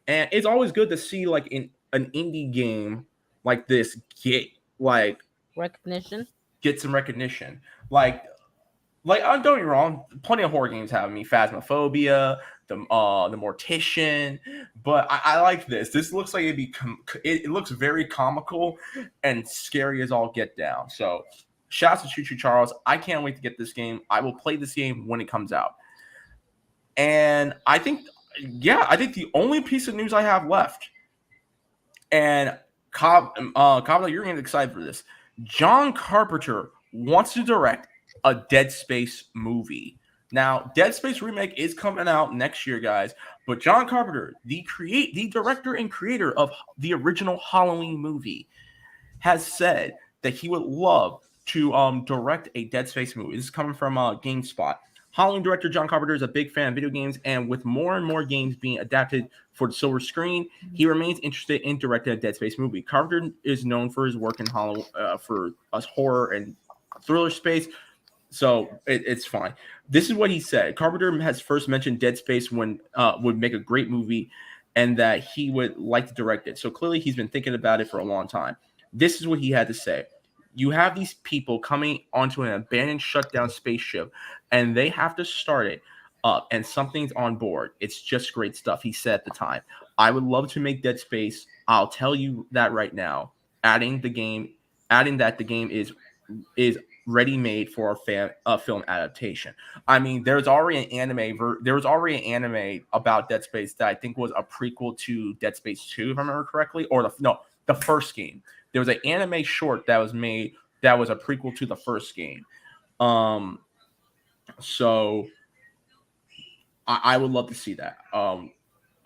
And it's always good to see like in an indie game like this get some recognition. Like don't get me wrong, plenty of horror games have me, Phasmophobia, the Mortician, but I like this. This looks like it looks very comical and scary as all get down. So shouts to Choo Choo Charles. I can't wait to get this game. I will play this game when it comes out. And I think the only piece of news I have left, and Kabuto, you're getting excited for this. John Carpenter wants to direct a Dead Space movie. Now, Dead Space remake is coming out next year, guys. But John Carpenter, the director and creator of the original Halloween movie, has said that he would love to direct a Dead Space movie. This is coming from GameSpot. Halloween director John Carpenter is a big fan of video games, and with more and more games being adapted for the silver screen, he remains interested in directing a Dead Space movie. Carpenter is known for his work in for us horror and thriller space, so it's fine. This is what he said. Carpenter has first mentioned Dead Space when would make a great movie, and that he would like to direct it. So clearly, he's been thinking about it for a long time. This is what he had to say. You have these people coming onto an abandoned, shut down spaceship, and they have to start it up, and something's on board. It's just great stuff, he said at the time. I would love to make Dead Space. I'll tell you that right now. Adding that the game is ready-made for a film adaptation. I mean, there was already an anime about Dead Space that I think was a prequel to Dead Space 2, if I remember correctly, or the first game. There was an anime short that was made that was a prequel to the first game. So I would love to see that. All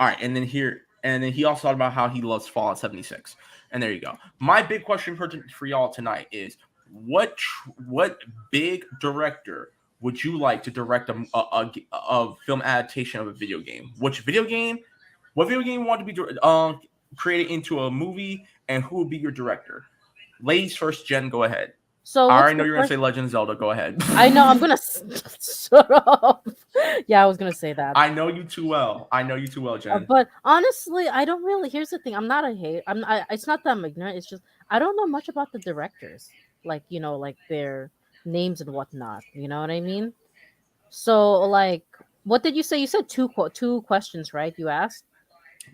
right, and then he also talked about how he loves Fallout 76. And there you go. My big question for y'all tonight is what big director would you like to direct a film adaptation of a video game? What video game you want to be created into a movie, and who would be your director? Ladies first, Jen, go ahead. So I already know you're going to say Legend of Zelda. Go ahead. I know. I'm going to shut up. Yeah, I was going to say that. I know you too well. Jen. But honestly, I don't really. Here's the thing. I'm not a hate. It's not that I'm ignorant. It's just I don't know much about the directors. Like their names and whatnot. You know what I mean? So what did you say? You said two questions, right? You asked.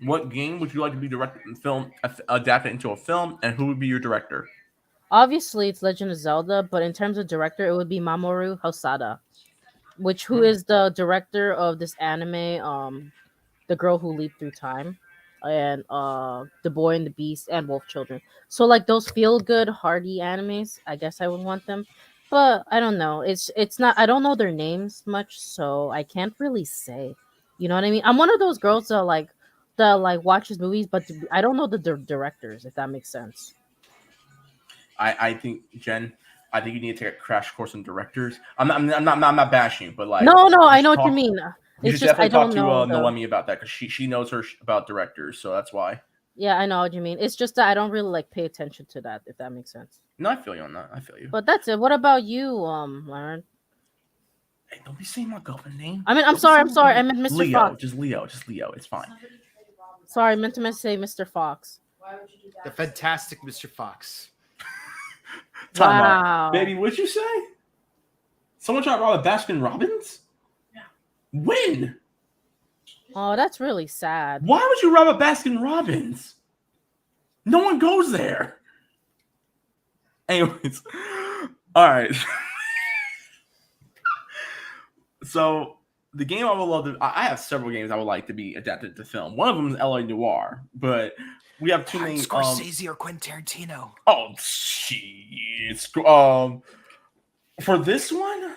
What game would you like to be directed in film, adapted into a film, and who would be your director? obviously it's Legend of Zelda, but in terms of director, it would be Mamoru Hosoda, who is the director of this anime, The Girl Who Leaped Through Time, and The Boy and the Beast and Wolf Children. So like those feel good, hearty animes, I guess I would want them. But I don't know. It's not. I don't know their names much, so I can't really say. You know what I mean? I'm one of those girls that watches movies, but I don't know the directors. If that makes sense. I think Jen, I think you need to take a crash course on directors. I'm not bashing you, but like No, I know what you mean. You It's should just I definitely don't talk to know. Noemi about that because she knows about directors, so that's why. Yeah, I know what you mean. It's just that I don't really like pay attention to that, if that makes sense. No, I feel you on that. I feel you. But that's it. What about you, Lauren? Hey, don't be saying my government name. I mean, I'm sorry. I meant Mr. Leo, Fox. just Leo. It's fine. Sorry, I meant to say Mr. Fox. Why would you do that? The fantastic Mr. Fox. Time out. Wow. Baby, what'd you say? Someone tried to rob a Baskin Robbins? Yeah. When? Oh, that's really sad. Why would you rob a Baskin Robbins? No one goes there. Anyways, all right. So the game I would love to, I have several games I would like to be adapted to film. One of them is LA Noire, but we have too many. Scorsese or Quentin Tarantino. Oh shit! For this one,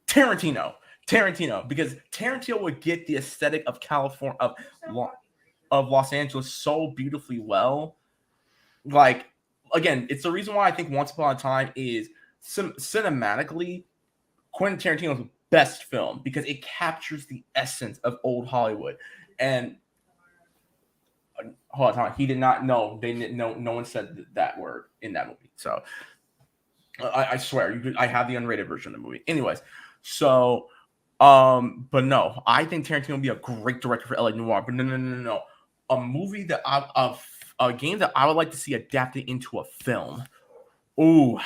Tarantino, because Tarantino would get the aesthetic of California of Los Angeles so beautifully well. Like again, it's the reason why I think Once Upon a Time is cinematically Quentin Tarantino's best film because it captures the essence of old Hollywood. And hold on, he did not know. They didn't know. No one said that word in that movie. So I swear, I have the unrated version of the movie. Anyways, so but no, I think Tarantino would be a great director for LA Noire. But no. A movie that a game that I would like to see adapted into a film. Ooh,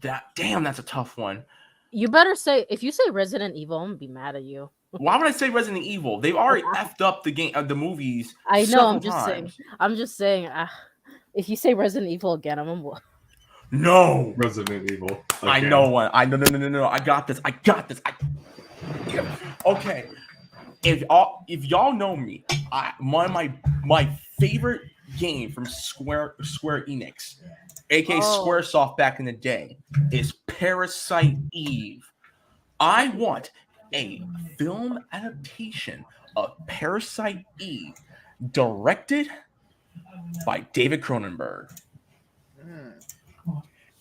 that's a tough one. You better say, if you say Resident Evil, I'm gonna be mad at you. Why would I say Resident Evil? They've already effed up the game, the movies. I know. I'm just saying. If you say Resident Evil again, I'm gonna. No, Resident Evil. Okay. I know one. No. I got this. Okay. If y'all know me, one of my favorite game from Square Enix, aka Squaresoft back in the day, is Parasite Eve. I want a film adaptation of Parasite Eve directed by David Cronenberg.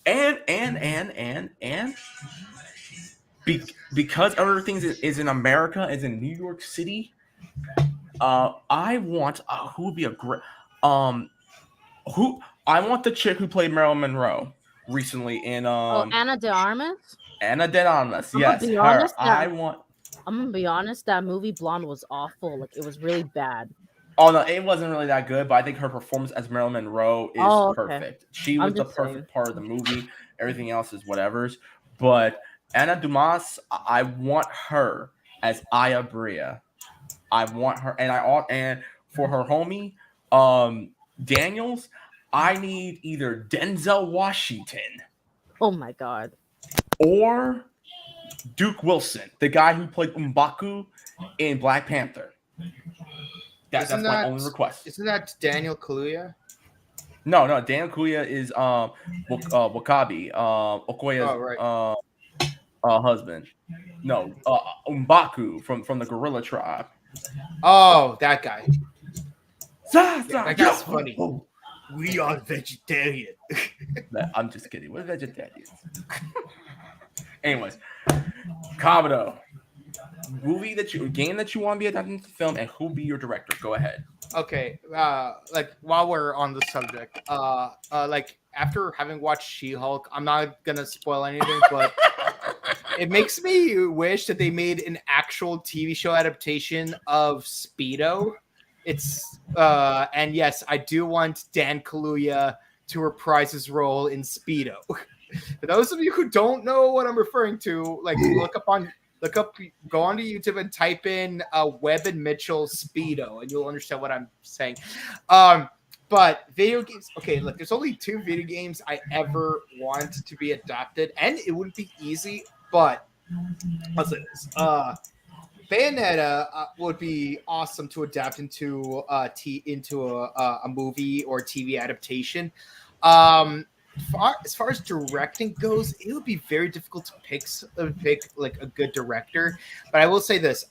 And because everything is in America, is in New York City, I want who would be a great I want the chick who played Marilyn Monroe recently in Ana de Armas. Ana de Armas. Yes, her. I'm gonna be honest. That movie Blonde was awful. Like it was really bad. Oh no, it wasn't really that good. But I think her performance as Marilyn Monroe is perfect. She was the perfect part of the movie. Everything else is whatever's. But Ana Dumas, I want her as Aya Brea. I want her, and for her homie, Daniels, I need either Denzel Washington. Oh my god. Or Duke Wilson, the guy who played M'Baku in Black Panther. That's my only request. Isn't that Daniel Kaluuya? No, Daniel Kaluuya is Wakabi, Okoye's husband. No, M'Baku from the gorilla tribe. Oh, that guy. That guy's funny. We are vegetarian. I'm just kidding. We're vegetarians. Anyways, Kabuto, game that you want to be adapted into film, and who'll be your director? Go ahead. Okay, like while we're on the subject, like after having watched She-Hulk, I'm not gonna spoil anything, but it makes me wish that they made an actual TV show adaptation of Speedo. It's and yes, I do want Dan Kaluuya to reprise his role in Speedo. For those of you who don't know what I'm referring to, like look up on go onto YouTube and type in Webb and Mitchell Speedo, and you'll understand what I'm saying. But video games, okay, look, there's only 2 video games I ever want to be adapted, and it wouldn't be easy, but I'll say this. Bayonetta would be awesome to adapt into a movie or TV adaptation. As far as directing goes, it would be very difficult to pick like a good director. But I will say this: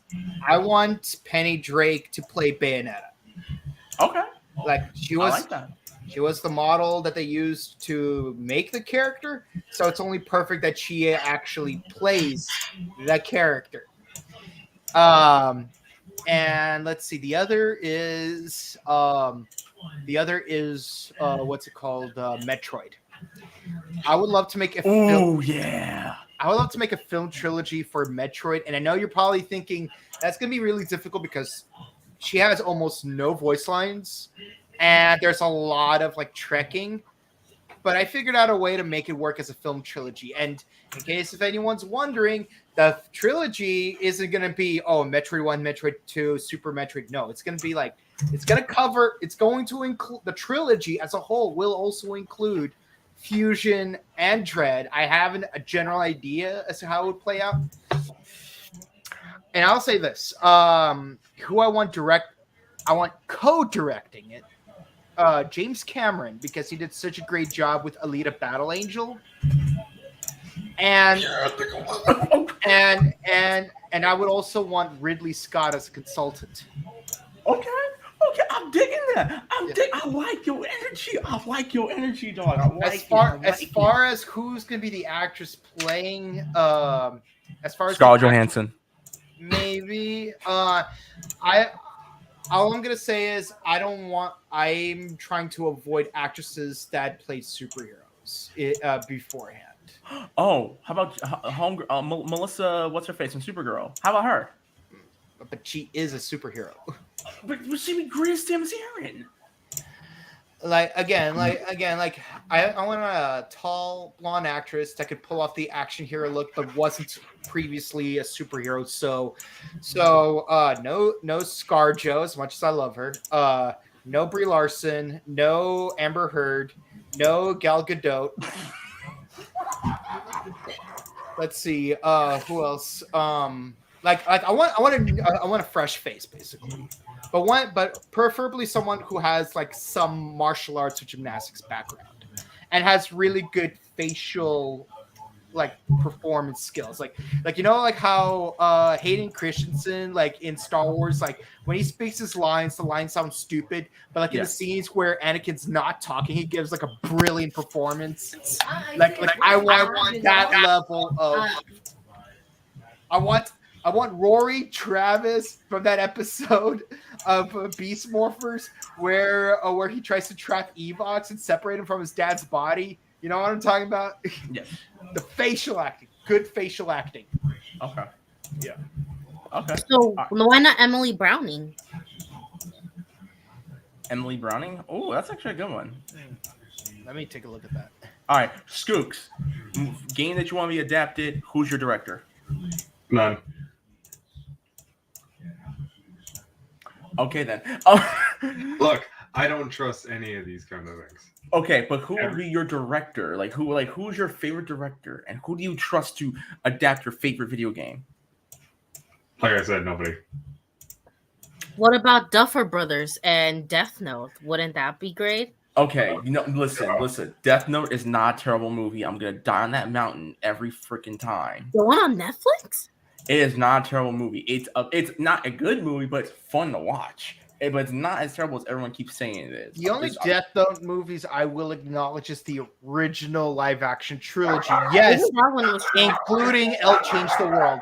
I want Penny Drake to play Bayonetta. Okay. Like she was, I like that. She was the model that they used to make the character, so it's only perfect that she actually plays that character. And let's see, the other is what's it called? Metroid. I would love to make a film. Yeah. I would love to make a film trilogy for Metroid, and I know you're probably thinking that's gonna be really difficult because she has almost no voice lines, and there's a lot of like trekking. But I figured out a way to make it work as a film trilogy. And in case if anyone's wondering, the trilogy isn't going to be, Metroid 1, Metroid 2, Super Metroid. No, it's going to be like, it's going to include, the trilogy as a whole will also include Fusion and Dread. I have a general idea as to how it would play out. And I'll say this, who I want co-directing it. James Cameron, because he did such a great job with Alita Battle Angel, and I would also want Ridley Scott as a consultant. Okay, I'm digging that. I like your energy, dog. As far as who's gonna be the actress playing, as far as Scarlett Johansson, maybe. All I'm gonna say is I'm trying to avoid actresses that play superheroes beforehand. Oh, how about Melissa? What's her face from Supergirl? How about her? But she is a superhero. But she be greatest damn Aaron. I want a tall blonde actress that could pull off the action hero look, but wasn't previously a superhero. So no ScarJo, as much as I love her. No Brie Larson, no Amber Heard, no Gal Gadot. Let's see, who else? I want a fresh face, basically. But preferably someone who has like some martial arts or gymnastics background and has really good facial like performance skills. Like how Hayden Christensen, like in Star Wars, like when he speaks his lines, the lines sound stupid, but like in the scenes where Anakin's not talking, he gives like a brilliant performance. I want that level of. I want Rory Travis from that episode of Beast Morphers where he tries to trap Evox and separate him from his dad's body. You know what I'm talking about? Yes. The facial acting. Good facial acting. Okay. Yeah. Okay. So why not Emily Browning? Emily Browning? Oh, that's actually a good one. Let me take a look at that. All right, Skooks. Game that you want to be adapted. Who's your director? None. Okay then. Look, I don't trust any of these kind of things. Okay, but who will be your director? Who's your favorite director, and who do you trust to adapt your favorite video game? Like I said, nobody. What about Duffer Brothers and Death Note? Wouldn't that be great? Okay, listen. Death Note is not a terrible movie. I'm gonna die on that mountain every freaking time. The one on Netflix? It is not a terrible movie. It's not a good movie, but it's fun to watch. But it's not as terrible as everyone keeps saying it is. The only Death Note movies I will acknowledge is the original live-action trilogy. Yes, that one was including El Change the World.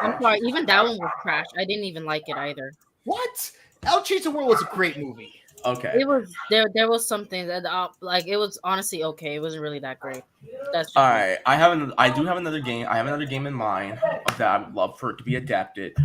I'm sorry, even that one was trash. I didn't even like it either. What? El Change the World was a great movie. Okay. It was there was something that it was honestly okay. It wasn't really that great. That's all right. I do have another game. I have another game in mind that I would love for it to be adapted.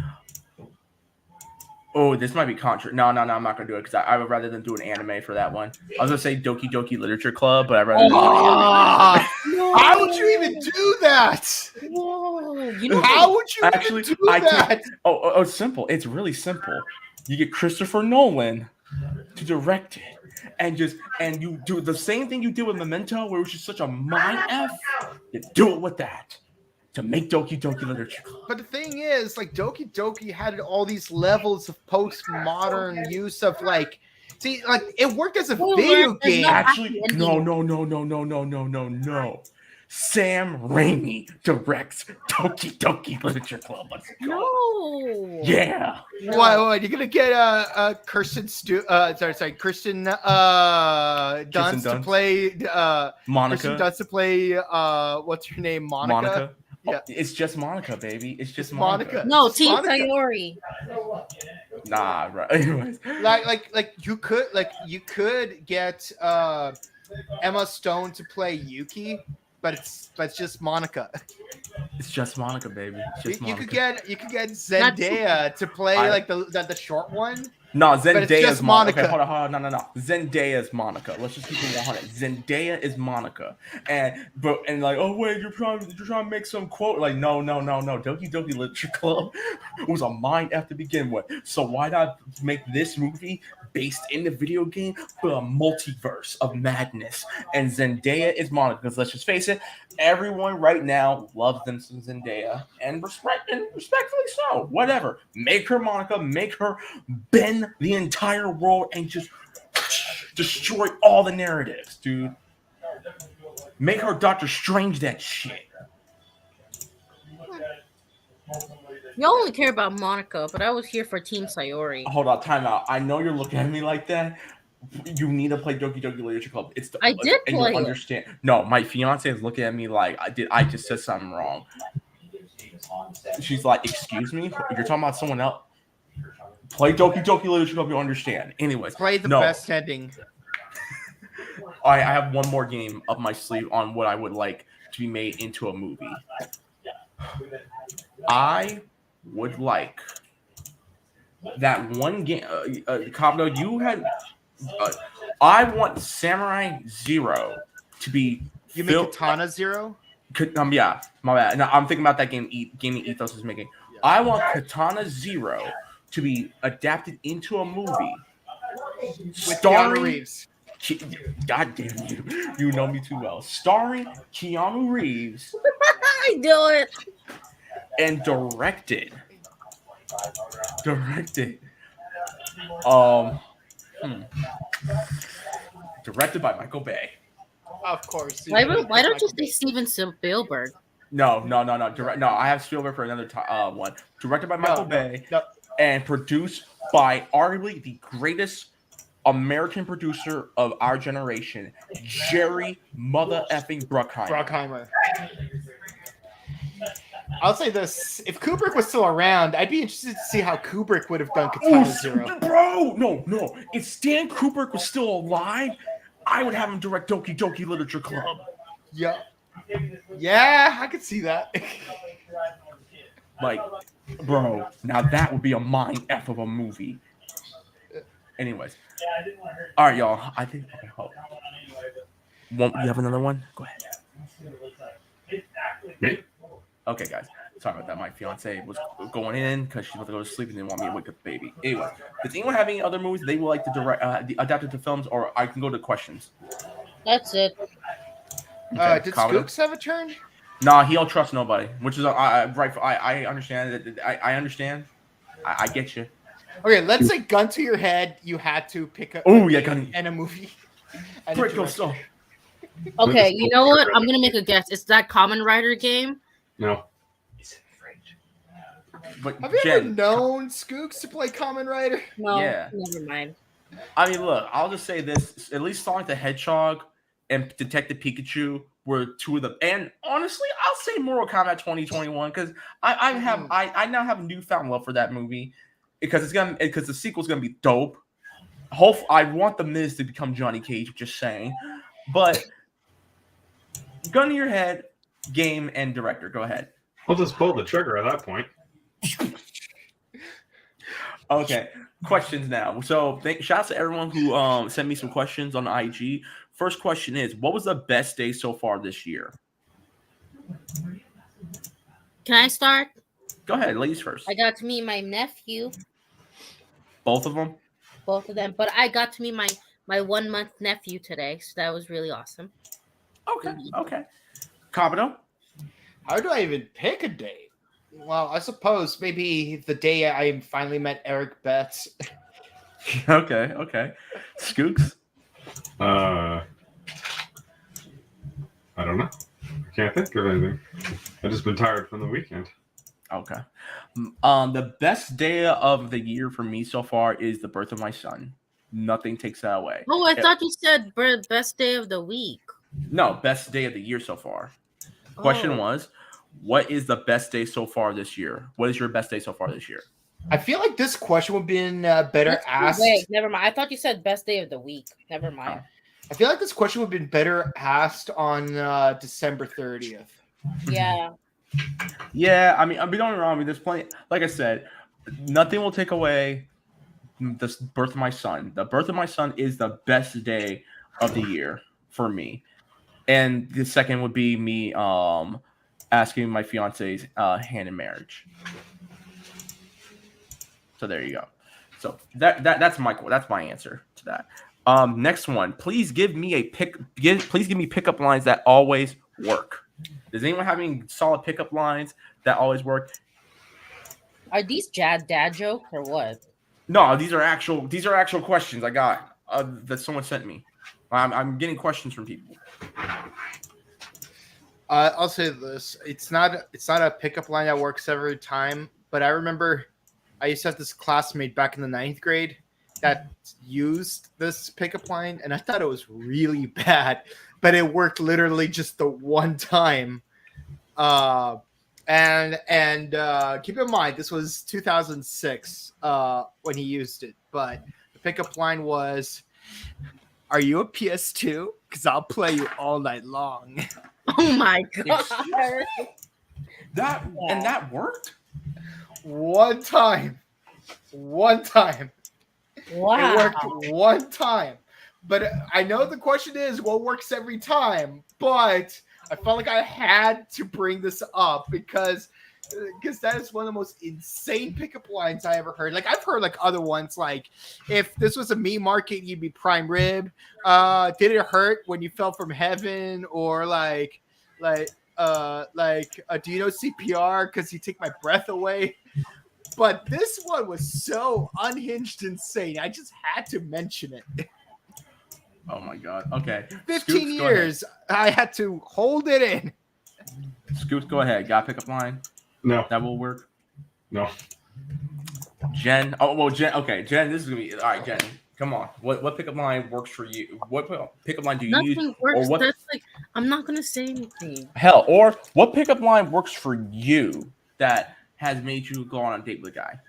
Oh, this might be contra. No, I'm not gonna do it because I would rather than do an anime for that one. I was gonna say Doki Doki Literature Club, but I'd rather. How would you even do that? Whoa, you know How would you Actually, even do I that? can't. Oh, it's simple. It's really simple. You get Christopher Nolan to direct it, and you do the same thing you did with Memento, where it was just such a mind f. You do it with that to make Doki Doki Literature Club. But the thing is, like Doki Doki had all these levels of postmodern use of like, see, like it worked as a video game. Actually, no. Sam Raimi directs Doki Doki Literature Club. Let's go. No. Yeah. What? You're gonna get Kirsten Kirsten Dunst to play Monica. Kirsten Dunst to play what's her name? Monica. Oh, Yeah. it's just Monica, baby. It's just Monica. Monica. No, It's Team Monica. Sayori. Nah, bro. Anyways. Like you could get Emma Stone to play Yuki, but it's just Monica. It's just Monica, baby. It's just You Monica. could get Zendaya to play like the short one. No, But it's Zendaya just is Monica. Monica. Okay, hold on. No. Zendaya is Monica. Let's just keep it 100. Zendaya is Monica. And like, oh wait, you're trying to make some quote. Like, no. Doki Doki Literature Club was a mind F to begin with. So why not make this movie based in the video game but a multiverse of madness? And Zendaya is Monica. Because let's just face it, everyone right now loves them some Zendaya, and respectfully so. Whatever. Make her Monica. Make her bend the entire world and just destroy all the narratives, dude. Make her Doctor Strange that shit. You only care about Monica, but I was here for Team Sayori. Hold on, time out. I know you're looking at me like that. You need to play Doki Doki Literature Club. I did and play you it. understand. No, my fiance is looking at me like I just said something wrong. She's like, excuse me? You're talking about someone else? Play Doki Doki Literature Club, you understand. Anyways. Play the no. best ending. I have one more game up my sleeve on what I would like to be made into a movie. I would like that one game. Kabuto, you had. I want Samurai Zero to be. You mean Katana Zero? Yeah, my bad. No, I'm thinking about that game. Gaming Ethos is making. I want Katana Zero to be adapted into a movie With Keanu Reeves. God damn you! You know me too well. Starring Keanu Reeves. I do it. And directed. Directed by Michael Bay. Of course. Why don't you say Steven Spielberg? No. I have Spielberg for another one. Directed by Michael Bay. No. And produced by arguably the greatest American producer of our generation, Jerry Mother effing Bruckheimer. I'll say this: if Kubrick was still around, I'd be interested to see how Kubrick would have done Katana Zero. Bro, no. If Stan Kubrick was still alive, I would have him direct Doki Doki Literature Club. Yeah, I could see that. Like, bro, now that would be a mind F of a movie. Anyways. All right, y'all. I think. Okay, hold on. You have another one? Go ahead. Me? Okay, guys. Sorry about that. My fiance was going in because she's about to go to sleep and didn't want me to wake up the baby. Anyway, does anyone have any other movies they would like to direct, adapt it to films, or I can go to questions? That's it. Okay, Did Kabuto? Skooks have a turn? Nah, he don't trust nobody, which is right. I understand. I understand. I get you. Okay, let's say gun to your head. You had to pick a gun and a movie. And a Brick director. stuff. Okay, you know what? I'm gonna make a guess. It's that Kamen Rider game. No. But Have you Jen, ever known Skooks to play Kamen Rider? No, Yeah. never mind. I mean, look, I'll just say this: at least Sonic the Hedgehog and Detective Pikachu were two of them. And honestly, I'll say Mortal Kombat 2021 because I now have newfound love for that movie because the sequel's gonna be dope. I want the Miz to become Johnny Cage. Just saying, but gun to your head, game and director. Go ahead. I'll just pull the trigger at that point. Okay, questions now. So shout out to everyone who sent me some questions on IG. First question is, what was the best day so far this year? Can I start? Go ahead, ladies first. I got to meet my nephew, Both of them? both of them, but I got to meet my 1 month nephew today, so that was really awesome. Okay. Kabuto? How do I even pick a day? Well, I suppose maybe the day I finally met Eric Betts. Okay. Skooks? I don't know. I can't think of anything. I've just been tired from the weekend. Okay. The best day of the year for me so far is the birth of my son. Nothing takes that away. Oh, I thought you said best day of the week. No, best day of the year so far. Question was, what is the best day so far this year? What is your best day so far this year? I feel like this question would have been better asked. Wait, never mind. I thought you said best day of the week. Never mind. I feel like this question would have been better asked on December 30th. Yeah. Yeah, I mean, don't get me wrong. There's plenty. Like I said, nothing will take away the birth of my son. The birth of my son is the best day of the year for me. And the second would be me asking my fiance's hand in marriage. So there you go. So that's my answer to that. Next one. Please give me pickup lines that always work. Does anyone have any solid pickup lines that always work? Are these dad jokes or what? No, these are actual questions I got that someone sent me. I'm getting questions from people. I'll say this: it's not a pickup line that works every time. But I remember I used to have this classmate back in the 9th grade that used this pickup line, and I thought it was really bad, but it worked literally just the one time. And keep in mind, this was 2006 when he used it. But the pickup line was, "Are you a PS2? Because I'll play you all night long." Oh my god! And that worked? One time. Wow. It worked one time. But I know the question is what works every time. But I felt like I had to bring this up because that is one of the most insane pickup lines I ever heard. Like, I've heard like other ones, like, if this was a meat market, you'd be prime rib. Did it hurt when you fell from heaven? Or do you know CPR because you take my breath away? But this one was so unhinged insane. I just had to mention it. Oh my god. Okay. 15 Scoops, years. I had to hold it in. Scoops, go ahead. Got a pickup line? No. That will work? No. Jen. Oh, well, Jen. Okay, Jen, this is going to be... All right, Jen. Come on. What pickup line works for you? What pickup line do you use? Nothing works. Or what, That's like, I'm not going to say anything. hell, or what pickup line works for you that has made you go on a date with a guy?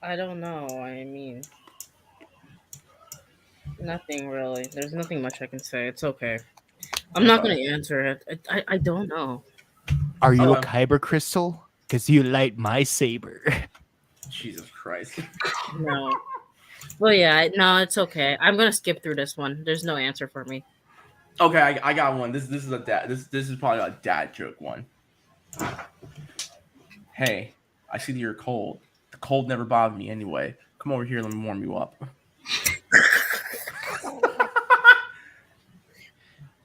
I don't know. I mean, nothing really. There's nothing much I can say. It's okay. I'm not going to answer it. I don't know. Are you a kyber crystal? Because you light my saber. Jesus Christ. No. Well, yeah. No, it's okay. I'm going to skip through this one. There's no answer for me. Okay, I got one. This is a dad. This is probably a dad joke one. Hey, I see that you're cold. The cold never bothered me anyway. Come over here, let me warm you up.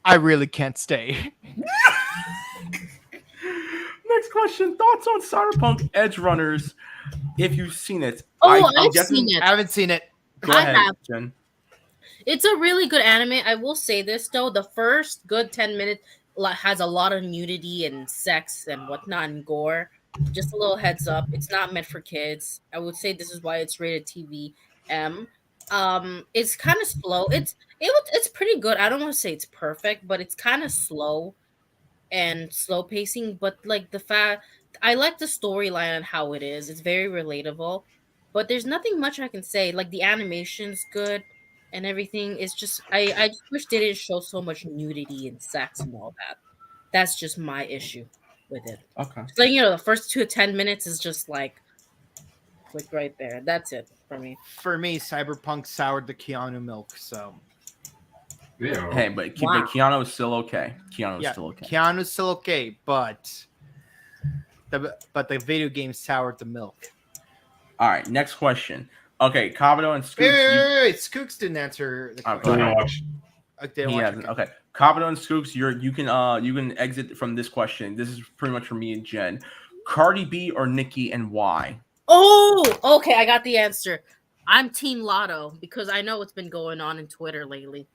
I really can't stay. Next question. Thoughts on Cyberpunk Edge Runners? If you've seen it. Oh, I've seen it. I haven't seen it. Go ahead, Jen. It's a really good anime. I will say this, though. The first good 10 minutes has a lot of nudity and sex and whatnot and gore. Just a little heads up. It's not meant for kids. I would say this is why it's rated TVM. It's kind of slow. It's pretty good. I don't want to say it's perfect, but it's kind of slow and slow pacing. But like I like the storyline and how it is. It's very relatable. But there's nothing much I can say. Like the animation's good and everything. It's just I just wish they didn't show so much nudity and sex and all that. That's just my issue with it. Okay. So the first 2 to 10 minutes is just like conflict right there. That's it for me. For me, Cyberpunk soured the Keanu milk. So Yeah. Hey, but Wow. Keanu is still okay. Keanu is still okay. Keanu's still okay, but the video game soured the milk. All right, next question. Okay, Kabuto and Skooks. Wait. Skooks didn't answer the Oh, question. go ahead. Watch. Didn't He watch hasn't. it. Okay, Kabuto and Skooks, you can exit from this question. This is pretty much for me and Jen. Cardi B or Nicki, and why? Oh, okay. I got the answer. I'm Team Lotto because I know what's been going on in Twitter lately.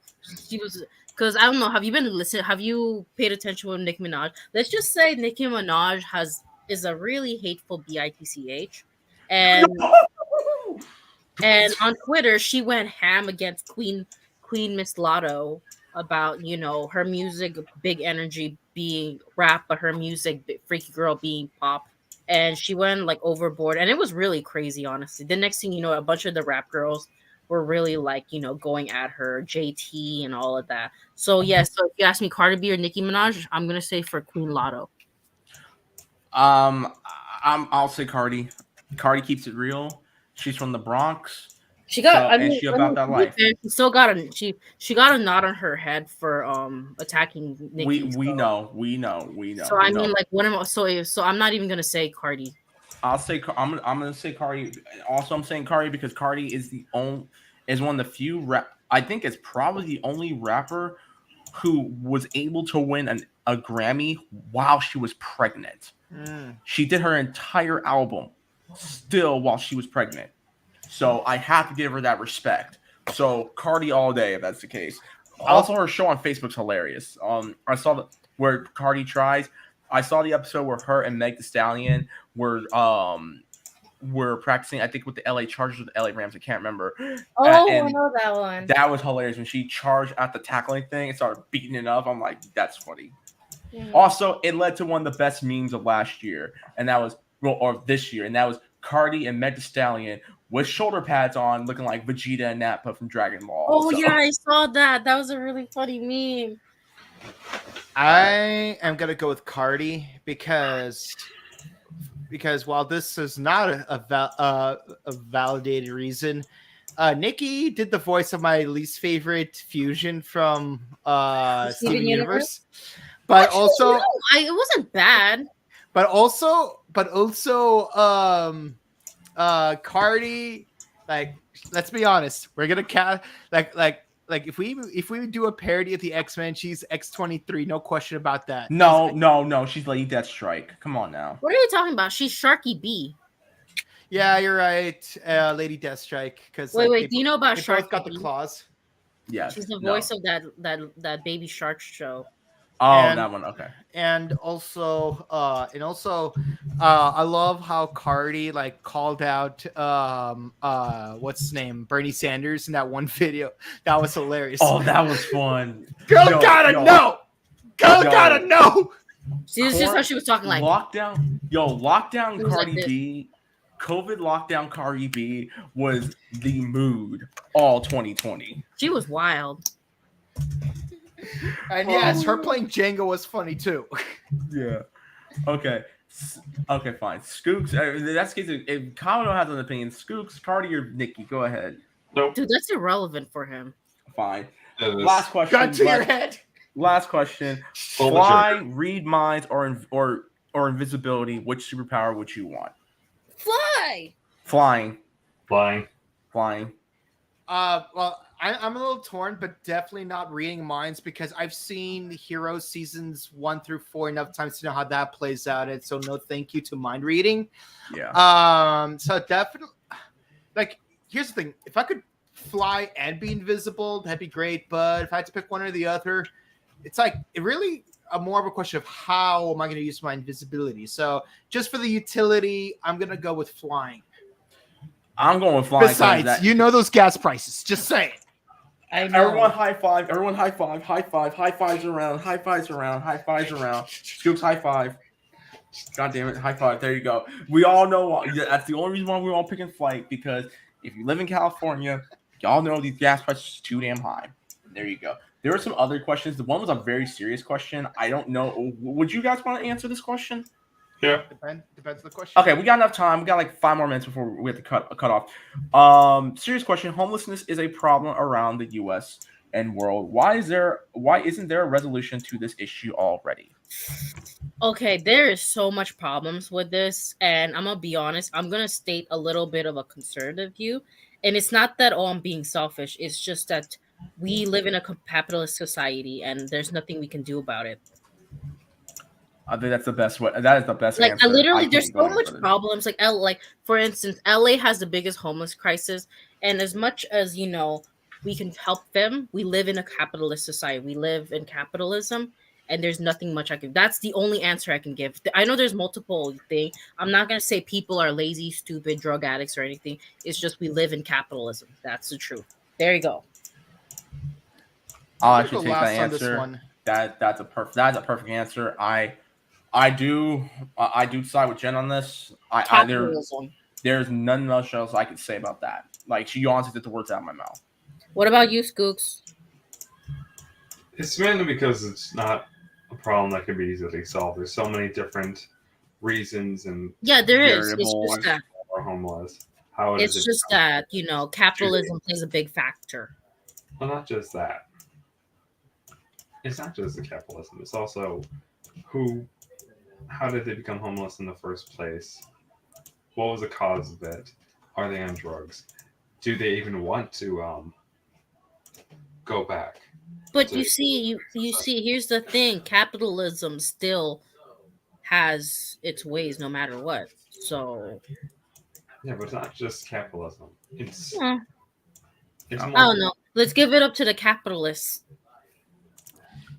She was because I don't know. Have you been listening? Have you paid attention with Nicki Minaj? Let's just say Nicki Minaj is a really hateful bitch, and on Twitter she went ham against Queen Miss Lotto about her music, big energy being rap, but her music, freaky girl being pop. And she went like overboard, and it was really crazy, honestly. The next thing you know, a bunch of the rap girls were really like, going at her, JT and all of that. So yes, so if you ask me Cardi B or Nicki Minaj, I'm gonna say for Queen Lotto. I'll say Cardi. Cardi keeps it real. She's from the Bronx. She got, and she about that life. She still got she got a nod on her head for attacking Nicki. We know. So I mean, like, what am I? So I'm not even gonna say Cardi. I'm gonna say Cardi. Also, I'm saying Cardi because Cardi is one of the few I think it's probably the only rapper who was able to win a Grammy while she was pregnant. She did her entire album still while she was pregnant. So I have to give her that respect. So Cardi all day if that's the case. Also, her show on Facebook's hilarious. I saw where Cardi tries. I saw the episode where her and Meg Thee Stallion were practicing. I think with the LA Chargers or the LA Rams. I can't remember. Oh, I know that one. That was hilarious when she charged at the tackling thing and started beating it up. I'm like, that's funny. Yeah. Also, it led to one of the best memes of last year, and that was or this year, and that was Cardi and Meg Thee Stallion with shoulder pads on, looking like Vegeta and Nappa from Dragon Ball. Oh yeah, I saw that. That was a really funny meme. I am gonna go with Cardi because while this is not a validated reason, Nicki did the voice of my least favorite fusion from Steven Universe. But Actually, also, no, it wasn't bad. But also, Cardi, like, let's be honest, we're gonna like if we do a parody of the X-Men, she's X-23, no question about that. No, she's Lady Deathstrike. Come on now. What are you talking about? She's Sharky B. Yeah, you're right, Lady Deathstrike. Because wait, do you know about they Sharky both got the B? claws. Yeah, she's the voice of that Baby Shark show. Oh, that one. Okay. And also, I love how Cardi like called out what's his name, Bernie Sanders in that one video. That was hilarious. Oh, that was fun. Girl gotta know. See, this is just how she was talking like lockdown. Lockdown Cardi like B. COVID lockdown Cardi B was the mood all 2020. She was wild. And yes, her playing Jenga was funny too. Yeah. Okay, fine. Skooks. That's the case. If Kabuto has an opinion, Skooks, Cardi, or Nicki, go ahead. Nope. Dude, that's irrelevant for him. Fine. Last question. Gun to your head. Last question. Fly, read minds, or invisibility. Which superpower would you want? Fly. Flying. Flying. Well, I'm a little torn, but definitely not reading minds because I've seen Heroes seasons 1 through 4 enough times to know how that plays out. And so no thank you to mind reading. Yeah. So definitely, like, here's the thing. If I could fly and be invisible, that'd be great. But if I had to pick one or the other, it's like, it really more of a question of how am I going to use my invisibility. So just for the utility, I'm going to go with flying. I'm going with flying. Besides, you know those gas prices. Just saying. I know. Everyone high five. Everyone high five. High five. High fives around. High fives around. High fives around. Skooks high five. God damn it. High five. There you go. We all know that's the only reason why we're all picking flight, because if you live in California, y'all know these gas prices are too damn high. There you go. There were some other questions. The one was a very serious question. I don't know. Would you guys want to answer this question? Yeah. Depends on the question. Okay, we got enough time. We got like 5 more minutes before we have to cut off. Serious question: homelessness is a problem around the U.S. and world. Why isn't there a resolution to this issue already? Okay, there is so much problems with this, and I'm gonna be honest. I'm gonna state a little bit of a conservative view, and it's not that I'm being selfish. It's just that we live in a capitalist society, and there's nothing we can do about it. I think that's the best way. That is the best Like answer. I literally, can't there's go so any much further. problems. Like for instance, LA has the biggest homeless crisis, and as much as we can help them. We live in a capitalist society. We live in capitalism, and there's nothing much I can. That's the only answer I can give. I know there's multiple things. I'm not gonna say people are lazy, stupid, drug addicts, or anything. It's just we live in capitalism. That's the truth. There you go. I'll I'm actually gonna take go that last on this answer. one. That's a perfect answer. I do side with Jen on this. Capitalism. There's none much else I could say about that. Like, she honestly took the words out of my mouth. What about you, Skooks? It's mainly because it's not a problem that can be easily solved. There's so many different reasons and Yeah, there is. It's variables. just that. are homeless. How it It's is just that capitalism plays a big factor. Well, not just that. It's not just the capitalism. It's also how did they become homeless in the first place? What was the cause of it? Are they on drugs? Do they even want to go back? But you see, here's the thing: capitalism still has its ways, no matter what. So Yeah, but it's not just capitalism. It's I more don't know. Let's give it up to the capitalists.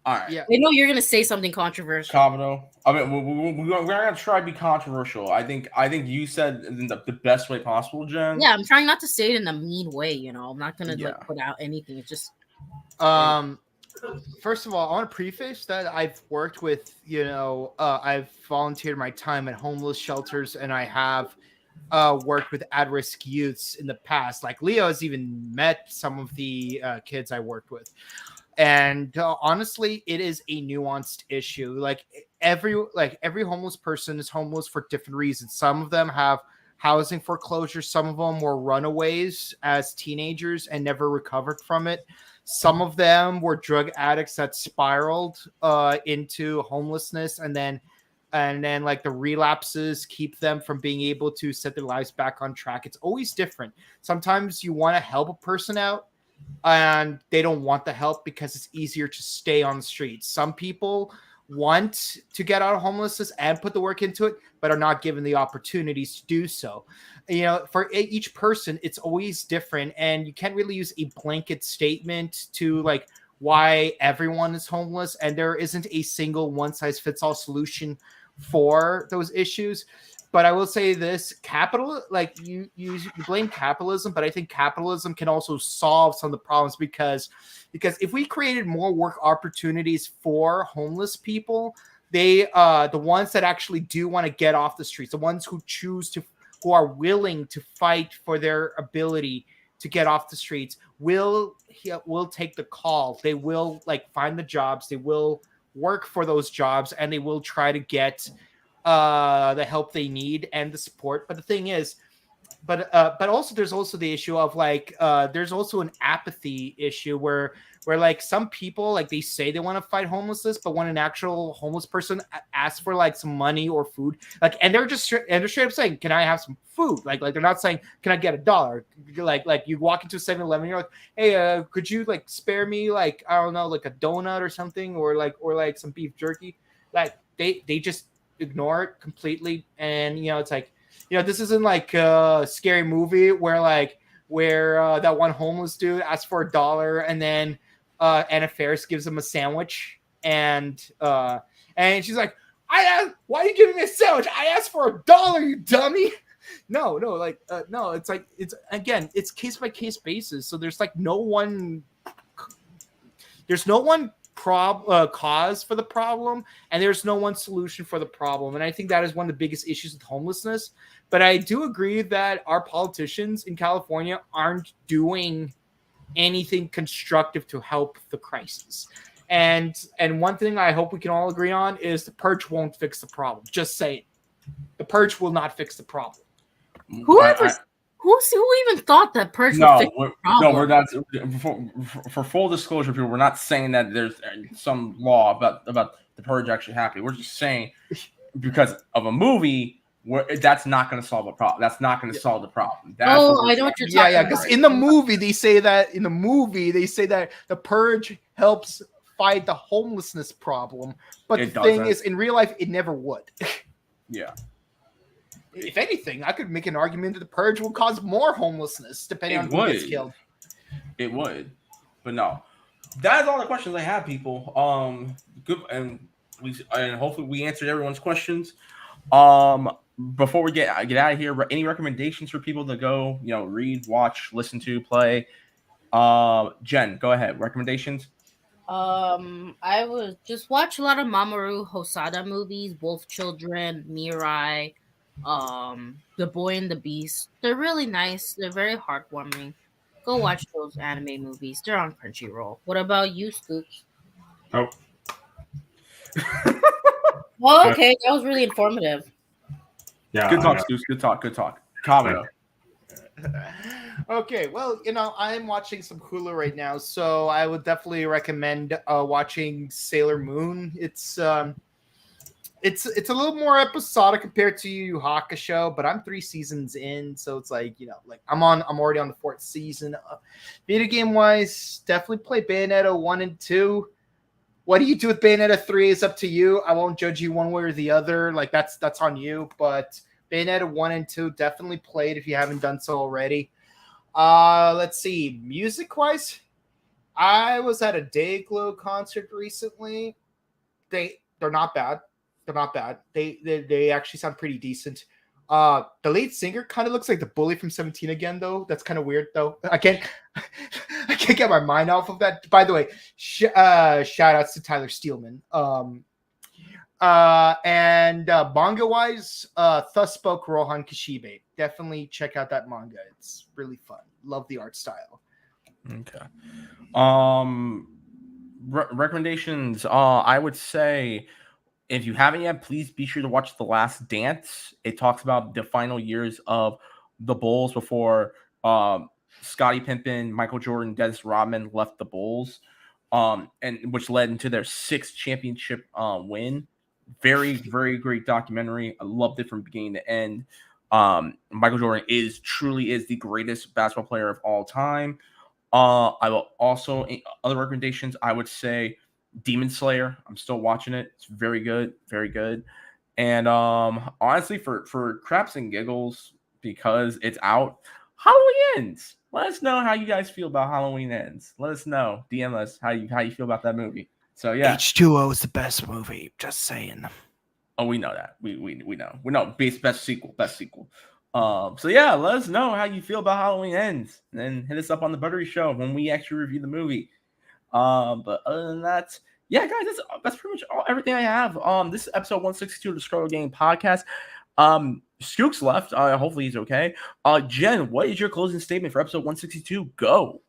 All right. Yeah. I know you're gonna say something controversial. Kabuto. I mean, we're gonna try to be controversial. I think you said in the best way possible, Jen. Yeah, I'm trying not to say it in a mean way. I'm not gonna Yeah. put out anything. It's just First of all, I want to preface that I've worked with, I've volunteered my time at homeless shelters, and I have worked with at-risk youths in the past. Like Leo has even met some of the kids I worked with. And honestly, it is a nuanced issue. Like every homeless person is homeless for different reasons. Some of them have housing foreclosure. Some of them were runaways as teenagers and never recovered from it. Some of them were drug addicts that spiraled into homelessness, and then like the relapses keep them from being able to set their lives back on track. It's always different. Sometimes you want to help a person out, and they don't want the help because it's easier to stay on the streets. Some people want to get out of homelessness and put the work into it, but are not given the opportunities to do so. For each person, it's always different, and you can't really use a blanket statement to like why everyone is homeless, and there isn't a single one-size-fits-all solution for those issues. But I will say this: you blame capitalism, but I think capitalism can also solve some of the problems because if we created more work opportunities for homeless people, the ones that actually do want to get off the streets, the ones who are willing to fight for their ability to get off the streets, will take the call. They will find the jobs. They will work for those jobs, and they will try to get the help they need and the support. But the thing is, but also there's also the issue of there's also an apathy issue where some people they say they want to fight homelessness, but when an actual homeless person asks for some money or food, and they're straight up saying, "Can I have some food?" Like they're not saying, "Can I get $1?" Like you walk into a 7-Eleven, you're like, "Hey, could you spare me I don't know, a donut or something, or some beef jerky?" They just ignore it completely, and it's this isn't a scary movie where that one homeless dude asks for $1, and then Anna Faris gives him a sandwich, and she's like, why are you giving me a sandwich? I asked for $1, you dummy. No, it's case by case basis. So there's no one cause for the problem, and there's no one solution for the problem. And I think that is one of the biggest issues with homelessness. But I do agree that our politicians in California aren't doing anything constructive to help the crisis. And one thing I hope we can all agree on is the purge won't fix the problem. Just say it. The purge will not fix the problem. Who even thought that purge would No, fix the problem? we're not. For full disclosure, people, we're not saying that there's some law about the purge actually happening. We're just saying because of a movie, that's not going to solve a problem. That's not going to solve the problem. That's I know what you're talking about. Because in the movie they say that the purge helps fight the homelessness problem, but the thing is, in real life, it never would. Yeah. If anything, I could make an argument that the purge will cause more homelessness, depending on who gets killed. It would, but no. That's all the questions I have, people. Good, and hopefully we answered everyone's questions. Before we get out of here, any recommendations for people to go, read, watch, listen to, play? Jen, go ahead. Recommendations. I would just watch a lot of Mamoru Hosoda movies, Wolf Children, Mirai, The Boy and the Beast. They're really nice. They're very heartwarming. Go watch those anime movies. They're on Crunchyroll. What about you, Skooks? Oh. Well, okay, that was really informative. Yeah. Good talk, Skooks. Good talk. Kabuto. Okay, well, I'm watching some Hulu right now, so I would definitely recommend watching Sailor Moon. It's a little more episodic compared to Yu Yu Hakusho, but I'm 3 seasons in, so it's like I'm already on the 4th season. Video game wise, definitely play Bayonetta 1 and 2. What do you do with Bayonetta 3 is up to you. I won't judge you one way or the other. Like that's on you. But Bayonetta 1 and 2 definitely play it if you haven't done so already. Let's see. Music wise, I was at a Dayglow concert recently. They're not bad. They're not bad. They actually sound pretty decent. The lead singer kind of looks like the bully from 17 again, though. That's kind of weird, though. I can't get my mind off of that. By the way, shout outs to Tyler Steelman. And manga wise, thus spoke Rohan Kishibe. Definitely check out that manga. It's really fun. Love the art style. Okay. Recommendations. I would say, if you haven't yet, please be sure to watch The Last Dance. It talks about the final years of the Bulls before Scottie Pippen, Michael Jordan, Dennis Rodman left the Bulls, and which led into their 6th championship win. Very, very great documentary. I loved it from beginning to end. Michael Jordan truly is the greatest basketball player of all time. I will also, other recommendations, I would say Demon Slayer. I'm still watching it. It's very good, very good. And honestly, for craps and giggles, because it's out, Halloween Ends. Let us know how you guys feel about Halloween Ends. Let us know. DM us how you feel about that movie. So yeah, H2O is the best movie. Just saying. Oh, we know that. We know. We know. Best sequel. So yeah, let us know how you feel about Halloween Ends, and then hit us up on the Buttery Show when we actually review the movie. But other than that, yeah, guys, that's pretty much everything I have. This is episode 162 of the ScrubClub Gaming Podcast. Skooks left. Hopefully he's okay. Jen, what is your closing statement for episode 162? Go.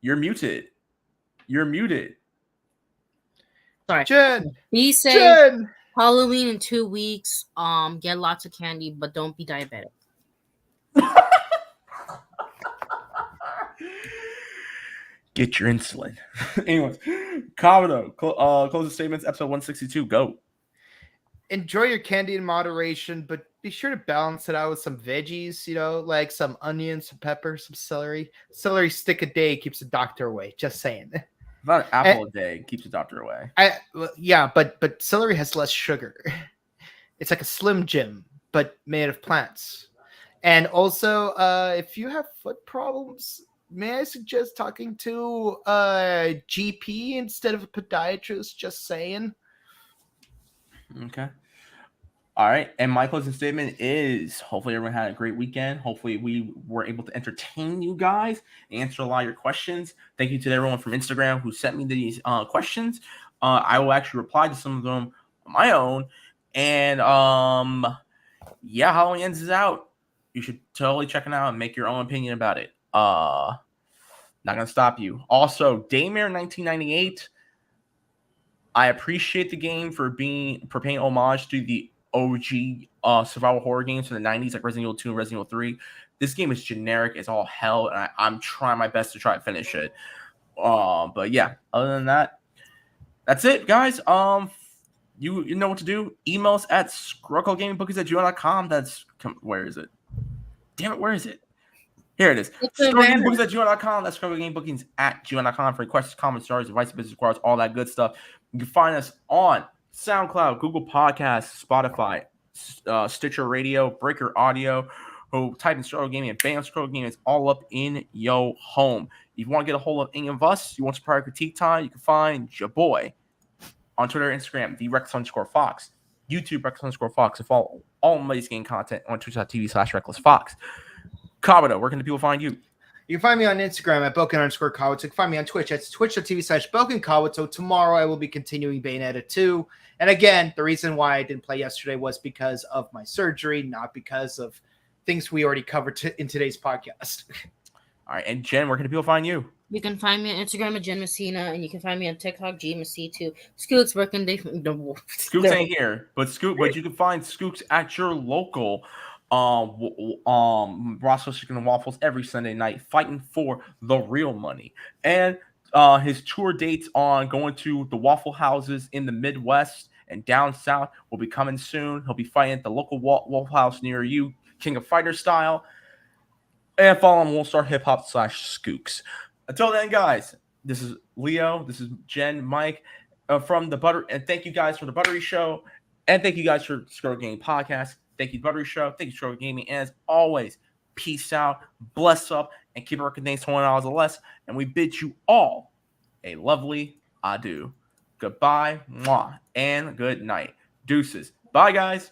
You're muted. Sorry. Jen. Be safe. Halloween in 2 weeks. Get lots of candy, but don't be diabetic. Get your insulin. Anyways, Kabuto, closing statements, episode 162. Go. Enjoy your candy in moderation, but be sure to balance it out with some veggies, like some onions, some pepper, some celery. Celery stick a day keeps the doctor away. Just saying. About an apple a day keeps the doctor away. But celery has less sugar. It's like a Slim Jim, but made of plants. And also, if you have foot problems, may I suggest talking to a GP instead of a podiatrist? Just saying. Okay. All right. And my closing statement is hopefully everyone had a great weekend. Hopefully we were able to entertain you guys, answer a lot of your questions. Thank you to everyone from Instagram who sent me these questions. I will actually reply to some of them on my own. And Halloween Ends is out. You should totally check it out and make your own opinion about it. Not going to stop you. Also, Daymare 1998. I appreciate the game for paying homage to the OG survival horror games from the 90s, like Resident Evil 2 and Resident Evil 3. This game is generic as all hell, and I'm trying my best to try to finish it. But yeah, other than that, that's it, guys. You know what to do. Email us at ScrubClubGamingBookies@gmail.com. Where is it? Damn it, where is it? Here it is. ScrubClubGamingBookies@gmail.com. That's ScrubClubGamingBookies@gmail.com for questions, comments, stories, advice, business requires, all that good stuff. You can find us on SoundCloud, Google Podcasts, Spotify, Stitcher Radio, Breaker Audio. Type in ScrubClub Gaming and bam, ScrubClub Gaming is all up in your home. If you want to get a hold of any of us, you want some prior critique time, you can find your boy on Twitter and Instagram, the Rex_Fox, YouTube Rex_Fox, and follow all my game content on twitch.tv/RecklessFox. Kabuto, where can the people find you? You can find me on Instagram at Bouken_Kabuto. You can find me on Twitch at twitch.tv/BoukenKabuto. Tomorrow I will be continuing Bayonetta 2. And again, the reason why I didn't play yesterday was because of my surgery, not because of things we already covered in today's podcast. All right, and Jen, where can the people find you? You can find me on Instagram at Jen Messina, and you can find me on TikTok, GMC2. Skooks, where can they? Skooks ain't here, but you can find Skooks at your local Roscoe's Chicken and Waffles every Sunday night, fighting for the real money. And his tour dates on going to the Waffle Houses in the Midwest and down south will be coming soon. He'll be fighting at the local Waffle House near you, King of Fighter style. And follow him, Won't Start Hip Hop /Skooks. Until then, guys, this is Leo, this is Jen, Mike from the Butter, and thank you guys for the Buttery Show, and thank you guys for ScrubClub Gaming Podcast. Thank you, Buttery Show. Thank you, ScrubClub Gaming. And as always, peace out, bless up, and keep it recognized $20 or less. And we bid you all a lovely adieu. Goodbye, mwah, and good night. Deuces. Bye, guys.